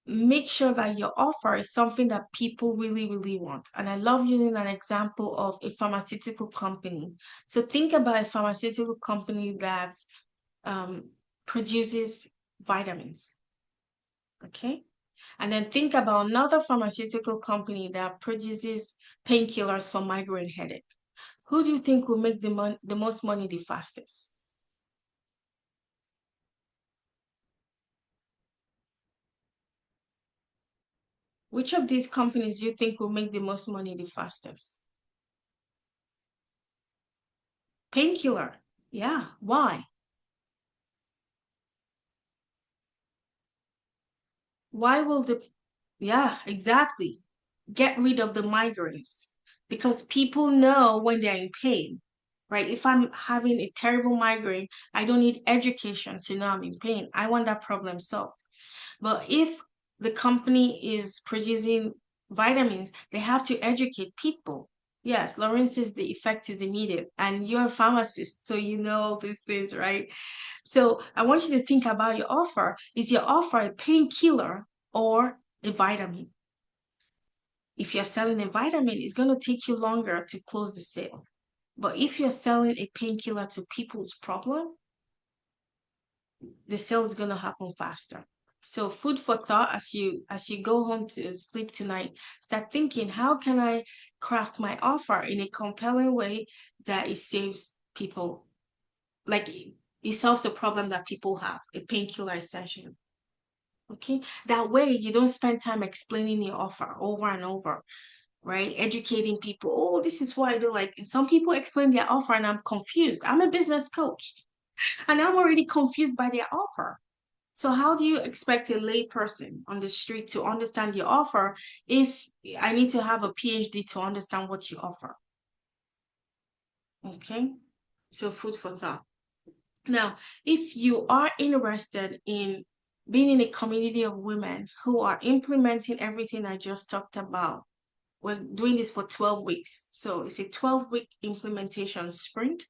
make sure that your offer is something that people really, really want. And I love using an example of a pharmaceutical company. So think about a pharmaceutical company that produces vitamins. Okay. And then think about another pharmaceutical company that produces painkillers for migraine headache. Who do you think will make the most money the fastest? Which of these companies do you think will make the most money the fastest? Painkiller. Yeah. Why? Why will yeah, exactly. Get rid of the migraines because people know when they're in pain, right? If I'm having a terrible migraine, I don't need education to know I'm in pain. I want that problem solved. But if the company is producing vitamins, they have to educate people. Yes, Lauren says the effect is immediate, and you're a pharmacist, so you know all these things, right? So I want you to think about your offer. Is your offer a painkiller or a vitamin? If you're selling a vitamin, it's going to take you longer to close the sale. But if you're selling a painkiller to people's problem, the sale is going to happen faster. So food for thought as you go home to sleep tonight, start thinking, how can I craft my offer in a compelling way that it saves people, like it solves a problem that people have, a painkiller essentially. Okay, that way you don't spend time explaining your offer over and over, right? Educating people. Oh, this is what I do. Like some people explain their offer and I'm confused. I'm a business coach and I'm already confused by their offer. So how do you expect a layperson on the street to understand your offer if I need to have a PhD to understand what you offer? Okay, so food for thought. Now, if you are interested in being in a community of women who are implementing everything I just talked about, we're doing this for 12 weeks. So it's a 12-week implementation sprint.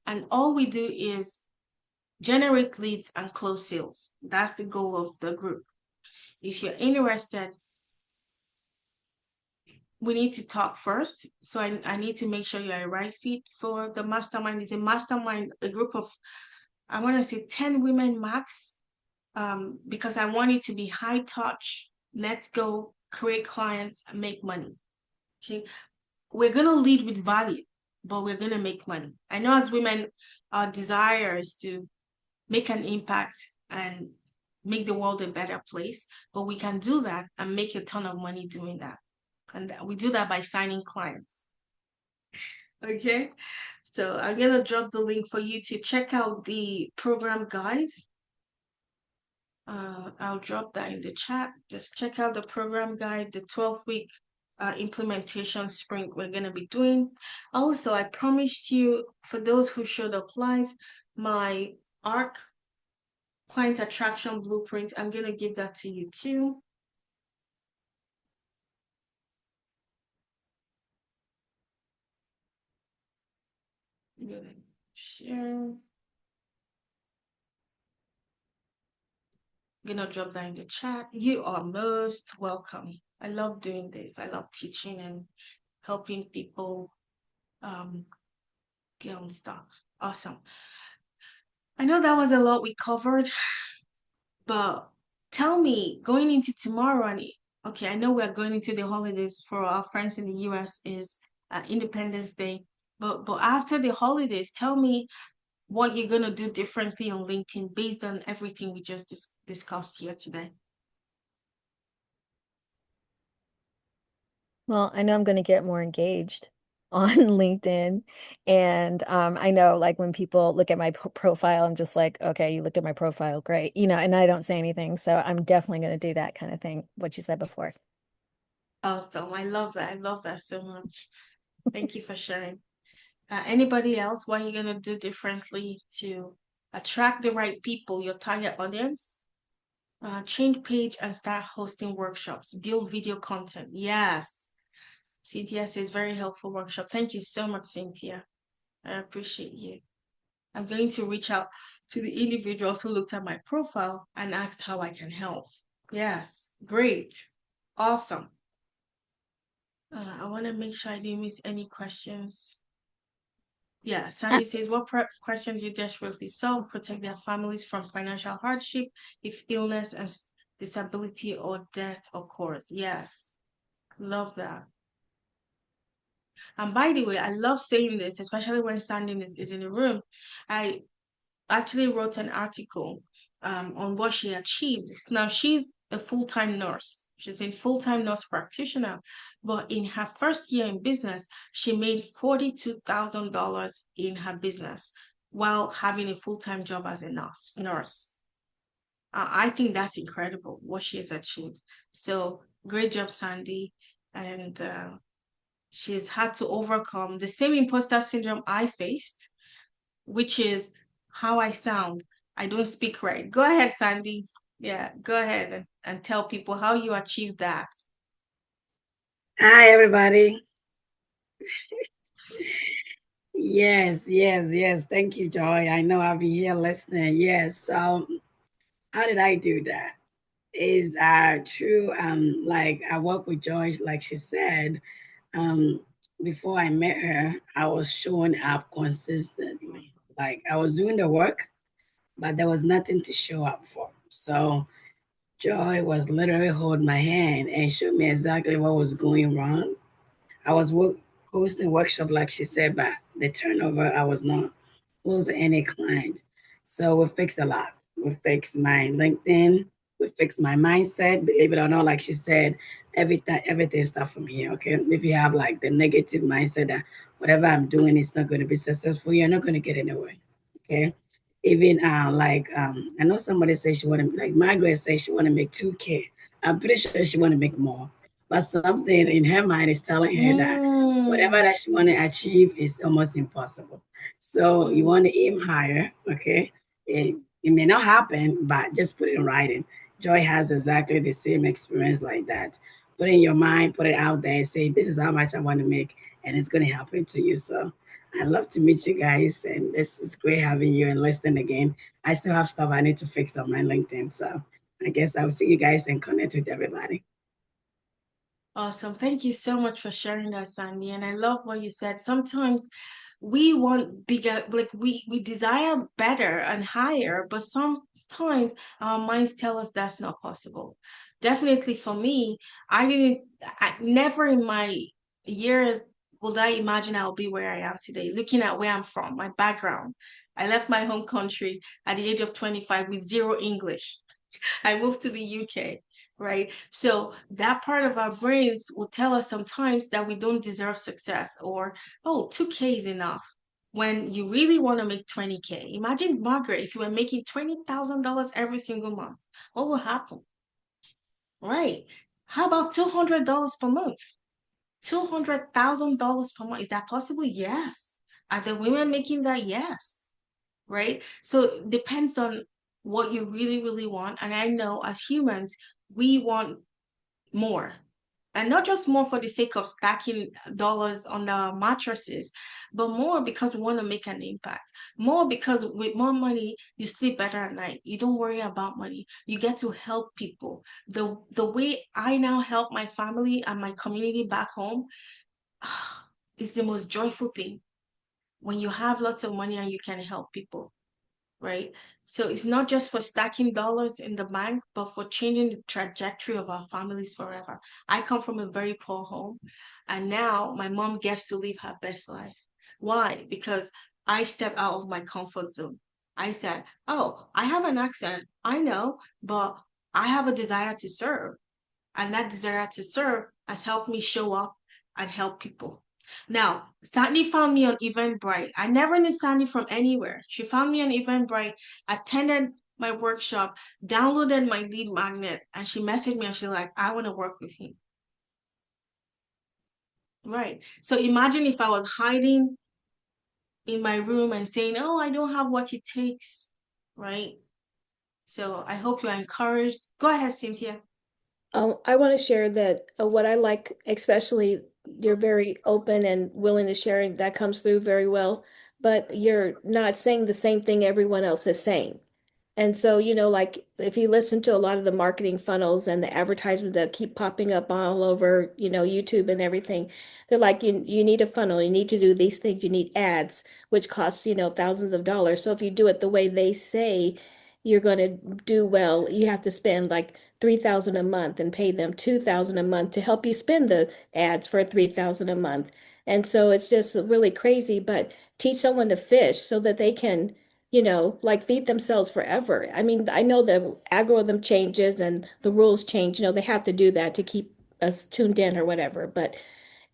And all we do is generate leads and close sales. That's the goal of the group. If you're interested, we need to talk first. So I need to make sure you're a right fit for the mastermind. It's a mastermind, a group of, I want to say 10 women max, because I want it to be high touch. Let's go create clients and make money. Okay. We're going to lead with value, but we're going to make money. I know as women, our desire is to make an impact and make the world a better place, but we can do that and make a ton of money doing that. And we do that by signing clients. Okay. So I'm going to drop the link for you to check out the program guide. I'll drop that in the chat. Just check out the program guide, the 12-week implementation sprint we're going to be doing. Also, I promised you, for those who showed up live, my ARC client attraction blueprint, I'm going to give that to you too. I'm going to share. I'm going to drop that in the chat. You are most welcome. I love doing this. I love teaching and helping people get unstuck. Awesome. I know that was a lot we covered, but tell me, going into tomorrow, and okay, I know we're going into the holidays for our friends in the US is Independence Day, but after the holidays, tell me what you're gonna do differently on LinkedIn based on everything we just discussed here today. Well, I know I'm going to get more engaged on LinkedIn. And I know like when people look at my profile, I'm just like, okay, you looked at my profile, great. And I don't say anything. So I'm definitely going to do that kind of thing, what you said before. Awesome. I love that. I love that so much. Thank you for sharing. Anybody else, what are you gonna do differently to attract the right people, your target audience? Change page and start hosting workshops. Build video content. Yes. Cynthia says very helpful workshop. Thank you so much, Cynthia. I appreciate you. I'm going to reach out to the individuals who looked at my profile and asked how I can help. Yes, great. Awesome. I want to make sure I didn't miss any questions. Yeah, Sandy says, what questions you desperately solve, protect their families from financial hardship if illness and disability or death occurs? Yes, love that. And by the way, I love saying this, especially when Sandy is in the room. I actually wrote an article on what she achieved. Now, she's a full-time nurse. She's a full-time nurse practitioner, but in her first year in business, she made $42,000 in her business while having a full-time job as a nurse. I think that's incredible what she has achieved. So great job, Sandy. And she's had to overcome the same imposter syndrome I faced, which is how I sound. I don't speak right. Go ahead, Sandy. Yeah, go ahead and tell people how you achieved that. Hi, everybody. Yes, yes, yes. Thank you, Joy. I know I'll be here listening. Yes. So, how did I do that? Is true. Like I work with Joy, like she said. Um, Before I met her, I was showing up consistently. Like I was doing the work, but there was nothing to show up for. So Joy was literally holding my hand and showed me exactly what was going wrong. I was hosting workshop, like she said, but the turnover, I was not closing any client. So we fixed a lot. We fixed my LinkedIn. We fixed my mindset. Believe it or not, like she said, everything starts from here. Okay, if you have like the negative mindset that whatever I'm doing is not going to be successful, you're not going to get anywhere. Okay. Even I know somebody says she want to, like Margaret says she want to make 2K. I'm pretty sure she want to make more, but something in her mind is telling her that whatever that she want to achieve is almost impossible. So you want to aim higher, okay? It may not happen, but just put it in writing. Joy has exactly the same experience like that. Put it in your mind, put it out there, say, this is how much I want to make, and it's going to happen to you. So I love to meet you guys, and this is great having you and listening again. I still have stuff I need to fix on my LinkedIn, so I guess I'll see you guys and connect with everybody. Awesome. Thank you so much for sharing that, Sandy. And I love what you said. Sometimes we want bigger, like we desire better and higher, but sometimes our minds tell us that's not possible. Definitely for me, I never in my years would I imagine I'll be where I am today, looking at where I'm from, my background. I left my home country at the age of 25 with zero English. I moved to the UK, right? So that part of our brains will tell us sometimes that we don't deserve success or, oh, 2K is enough. When you really want to make 20K, imagine, Margaret, if you were making $20,000 every single month, what will happen? Right. How about $200 per month? $200,000 per month. Is that possible? Yes. Are the women making that? Yes. Right? So it depends on what you really, really want. And I know as humans, we want more. And not just more for the sake of stacking dollars on the mattresses, but more because we want to make an impact. More because with more money, you sleep better at night. You don't worry about money. You get to help people. The way I now help my family and my community back home is the most joyful thing. When you have lots of money and you can help people, right? So it's not just for stacking dollars in the bank, but for changing the trajectory of our families forever. I come from a very poor home, and now my mom gets to live her best life. Why? Because I stepped out of my comfort zone. I said, oh, I have an accent, I know, but I have a desire to serve. And that desire to serve has helped me show up and help people. Now, Sandy found me on Eventbrite. I never knew Sandy from anywhere. She found me on Eventbrite, attended my workshop, downloaded my lead magnet, and she messaged me and she's like, I want to work with you. Right. So imagine if I was hiding in my room and saying, oh, I don't have what it takes. Right. So I hope you're encouraged. Go ahead, Cynthia. I want to share that what I like, especially you're very open and willing to share, and that comes through very well, but you're not saying the same thing everyone else is saying. And so, like if you listen to a lot of the marketing funnels and the advertisements that keep popping up all over, YouTube and everything, they're like, you need a funnel, you need to do these things, you need ads, which costs, thousands of dollars. So if you do it the way they say you're going to do well, you have to spend like 3,000 a month and pay them 2,000 a month to help you spend the ads for 3,000 a month. And so it's just really crazy, but teach someone to fish so that they can like feed themselves forever. I mean, I know the algorithm changes and the rules change, they have to do that to keep us tuned in or whatever. But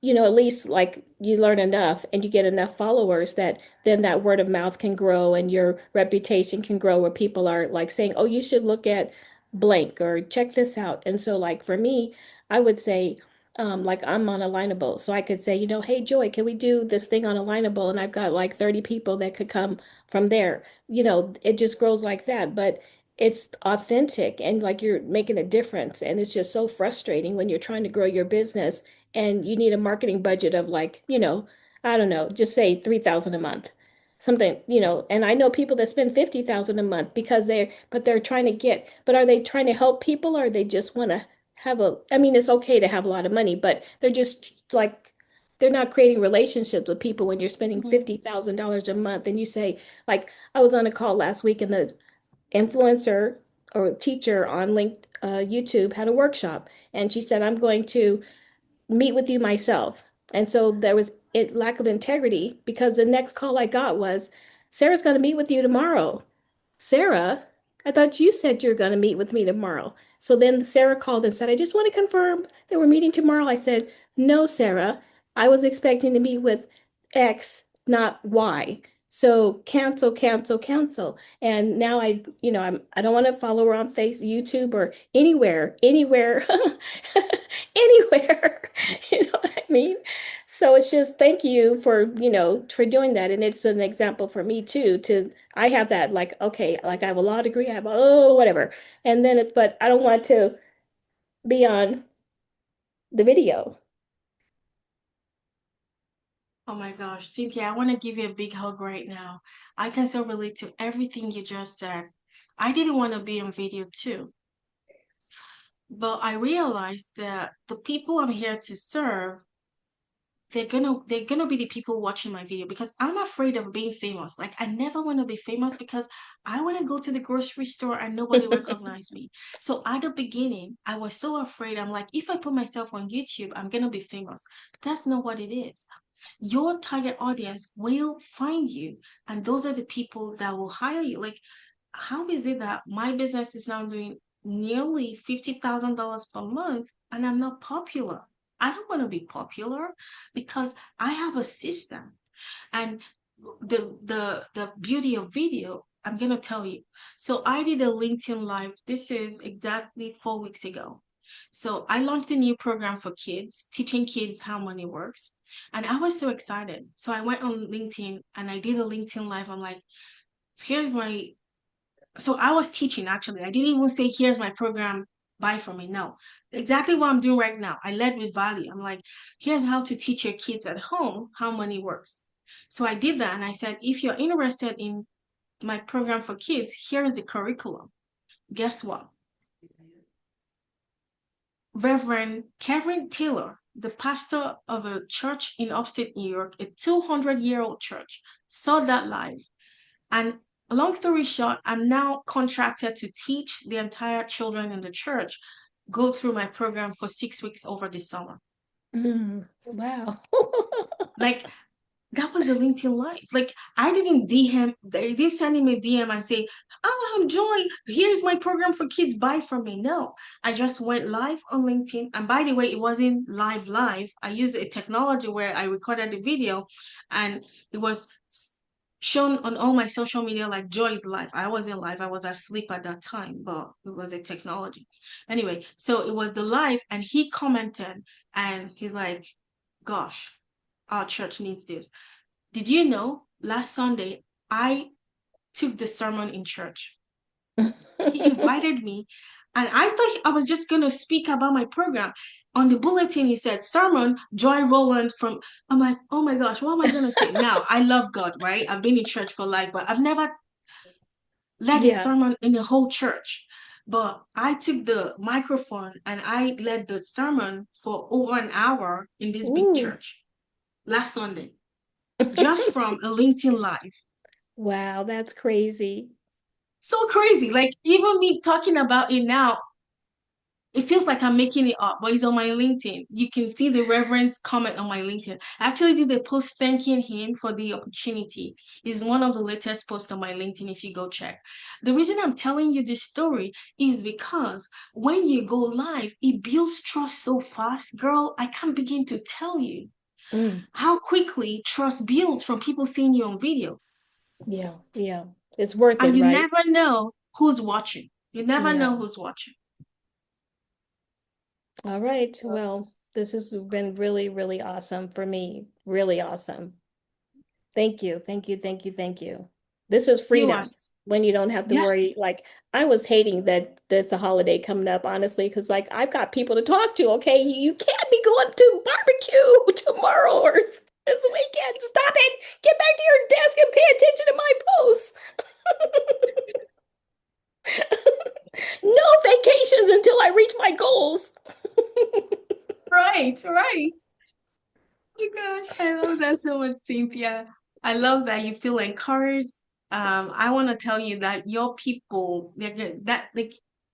at least like you learn enough and you get enough followers that then that word of mouth can grow and your reputation can grow where people are like saying, oh, you should look at blank or check this out. And so like for me, I would say, like I'm on Alignable. So I could say, hey Joy, can we do this thing on Alignable? And I've got like 30 people that could come from there. It just grows like that. But it's authentic and like you're making a difference. And it's just so frustrating when you're trying to grow your business and you need a marketing budget of like, I don't know, just say 3,000 a month. Something, and I know people that spend 50,000 a month because they're trying to but are they trying to help people or they just want to I mean, it's okay to have a lot of money, but they're just like, they're not creating relationships with people when you're spending $50,000 a month. And you say, like, I was on a call last week and the influencer or teacher on YouTube had a workshop and she said, I'm going to meet with you myself. And so there was a lack of integrity because the next call I got was, Sarah's going to meet with you tomorrow. Sarah, I thought you said you're going to meet with me tomorrow. So then Sarah called and said, I just want to confirm that we're meeting tomorrow. I said, no, Sarah, I was expecting to meet with X, not Y. So cancel, cancel, cancel. And now I don't want to follow her on YouTube or anywhere, anywhere. You know what I mean? So it's just thank you for doing that. And it's an example for me too, I have that like, okay, like I have a law degree, I have whatever. And then but I don't want to be on the video. Oh my gosh, Cynthia, I want to give you a big hug right now. I can so relate to everything you just said. I didn't want to be on video too, but I realized that the people I'm here to serve, they're gonna be the people watching my video because I'm afraid of being famous. Like I never want to be famous because I want to go to the grocery store and nobody recognize me. So at the beginning, I was so afraid. I'm like, if I put myself on YouTube, I'm gonna be famous. But that's not what it is. Your target audience will find you, and those are the people that will hire you. Like, how is it that my business is now doing nearly $50,000 per month and I'm not popular? I don't want to be popular because I have a system. And the beauty of video, I'm gonna tell you. So I did a LinkedIn live. This is exactly 4 weeks ago. So I launched a new program for kids, teaching kids how money works. And I was so excited. So I went on LinkedIn and I did a LinkedIn live. I'm like, here's my so I was teaching actually. I didn't even say, here's my program, buy from me. No, exactly what I'm doing right now. I led with value. I'm like, here's how to teach your kids at home how money works. So I did that and I said, if you're interested in my program for kids, here's the curriculum. Guess what? Reverend Kevin Taylor, the pastor of a church in upstate New York, a 200-year-old church, saw that live. And long story short, I'm now contracted to teach the entire children in the church go through my program for 6 weeks over the summer. Wow. Like that was a LinkedIn live. Like I didn't DM, they didn't send him a DM and say, oh, I'm Joy, here's my program for kids, buy from me. No, I just went live on LinkedIn. And by the way, it wasn't live. I used a technology where I recorded the video and it was shown on all my social media like Joy's live. I wasn't live, I was asleep at that time, but it was a technology. Anyway, so it was the live and he commented and he's like, gosh, our church needs this. Did you know last Sunday I took the sermon in church? He invited me and I thought I was just going to speak about my program. On the bulletin, he said, sermon, Joy Rowland from, I'm like, oh my gosh, what am I going to say? Now, I love God, right? I've been in church for life, but I've never led a sermon in the whole church. But I took the microphone and I led the sermon for over an hour in this big church last Sunday, just from a LinkedIn live. Wow, that's crazy. So crazy. Like even me talking about it now, It feels like I'm making it up, but it's on my LinkedIn. You can see the reverend's comment on my LinkedIn. I actually did a post thanking him for the opportunity. It's one of the latest posts on my LinkedIn if you go check. The reason I'm telling you this story is because when you go live, it builds trust so fast. Girl, I can't begin to tell you how quickly trust builds from people seeing you on video. Yeah, yeah. It's worth And it, you right? never know who's watching. You never Yeah. know who's watching. All right. Well, this has been really, really awesome for me. Really awesome. Thank you. Thank you. Thank you. Thank you. This is You are, freedom when you don't have to yeah. worry. Like, I was hating that there's a holiday coming up, honestly, because like I've got people to talk to. Okay. You can't be going to barbecue tomorrow or this weekend. Stop it. Get back to your desk and pay attention to my posts. No vacations until I reach my goals. Right, right. Oh my gosh, I love that so much, Cynthia. I love that you feel encouraged. I want to tell you that your people,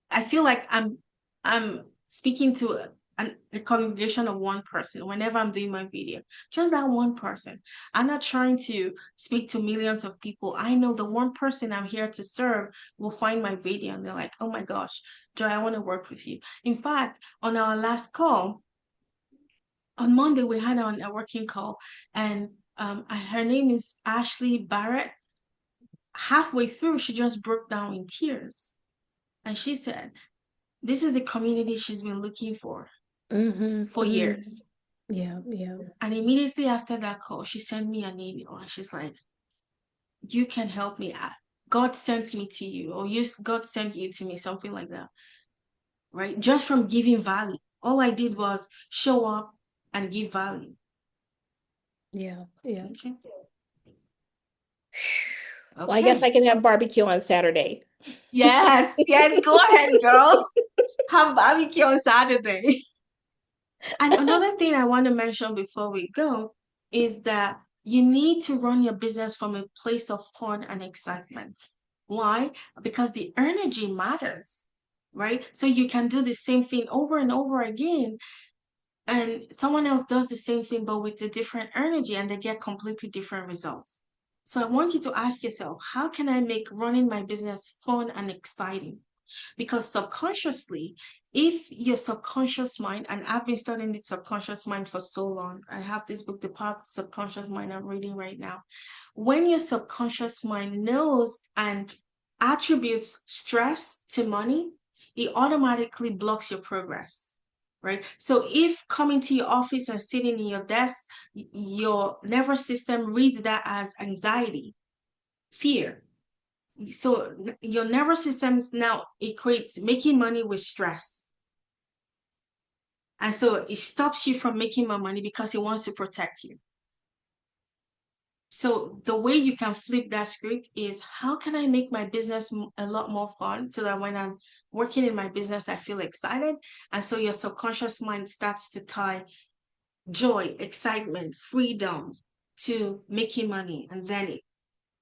I feel like I'm speaking to a congregation of one person whenever I'm doing my video. Just that one person. I'm not trying to speak to millions of people. I know the one person I'm here to serve will find my video and they're like, oh my gosh, Joy, I want to work with you. In fact, on our last call, on Monday we had on a working call, and her name is Ashley Barrett. Halfway through, she just broke down in tears, and she said, "This is the community she's been looking for years." Yeah, yeah. And immediately after that call, she sent me an email, and she's like, "You can help me. God sent me to you, or God sent you to me," something like that, right? Just from giving value. All I did was show up and give value. Yeah, yeah. Okay. Well, I guess Okay. I can have barbecue on Saturday. Yes, yes, go ahead, girl. Have barbecue on Saturday. And another thing I want to mention before we go is that you need to run your business from a place of fun and excitement. Why? Because the energy matters, right? So you can do the same thing over and over again, and someone else does the same thing but with a different energy, and they get completely different results. So I want you to ask yourself, how can I make running my business fun and exciting? Because subconsciously, if your subconscious mind, and I've been studying the subconscious mind for so long, I have this book, The Power of the Subconscious Mind, I'm reading right now. When your subconscious mind knows and attributes stress to money, it automatically blocks your progress. Right. So if coming to your office and sitting in your desk, your nervous system reads that as anxiety, fear. So your nervous system now equates making money with stress. And so it stops you from making more money because it wants to protect you. So the way you can flip that script is, how can I make my business a lot more fun so that when I'm working in my business, I feel excited? And so your subconscious mind starts to tie joy, excitement, freedom to making money. And then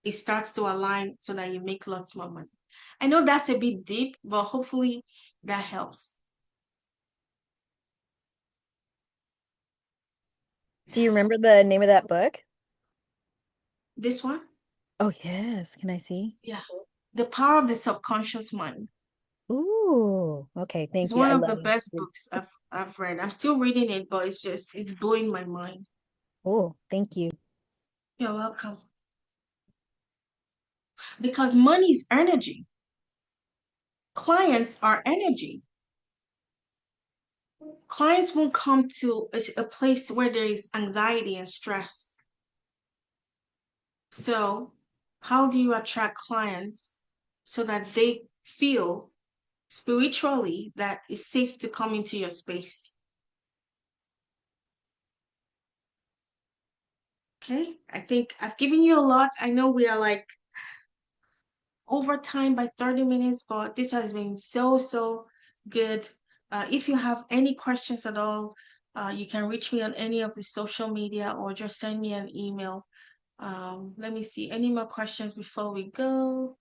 it starts to align so that you make lots more money. I know that's a bit deep, but hopefully that helps. Do you remember the name of that book? This one? Oh, yes. Can I see? Yeah. The Power of the Subconscious Mind. Ooh, okay. It's Thank you. one I of the love best it. books I've read. I'm still reading it, but it's blowing my mind. Oh, thank you. You're welcome. Because money is energy. Clients are energy. Clients won't come to a place where there is anxiety and stress. So, how do you attract clients so that they feel spiritually that it's safe to come into your space? Okay, I think I've given you a lot. I know we are like over time by 30 minutes, but this has been so good. If you have any questions at all, you can reach me on any of the social media or just send me an email. Let me see, any more questions before we go?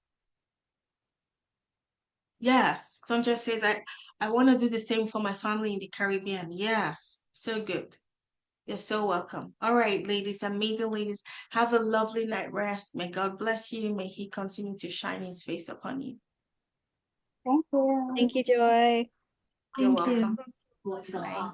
Yes, Sonja says I want to do the same for my family in the Caribbean. Yes, so good. You're so welcome. All right, ladies, amazing ladies. Have a lovely night rest. May God bless you. May He continue to shine His face upon you. Thank you. Thank you, Joy. You're Thank you. welcome. Bye.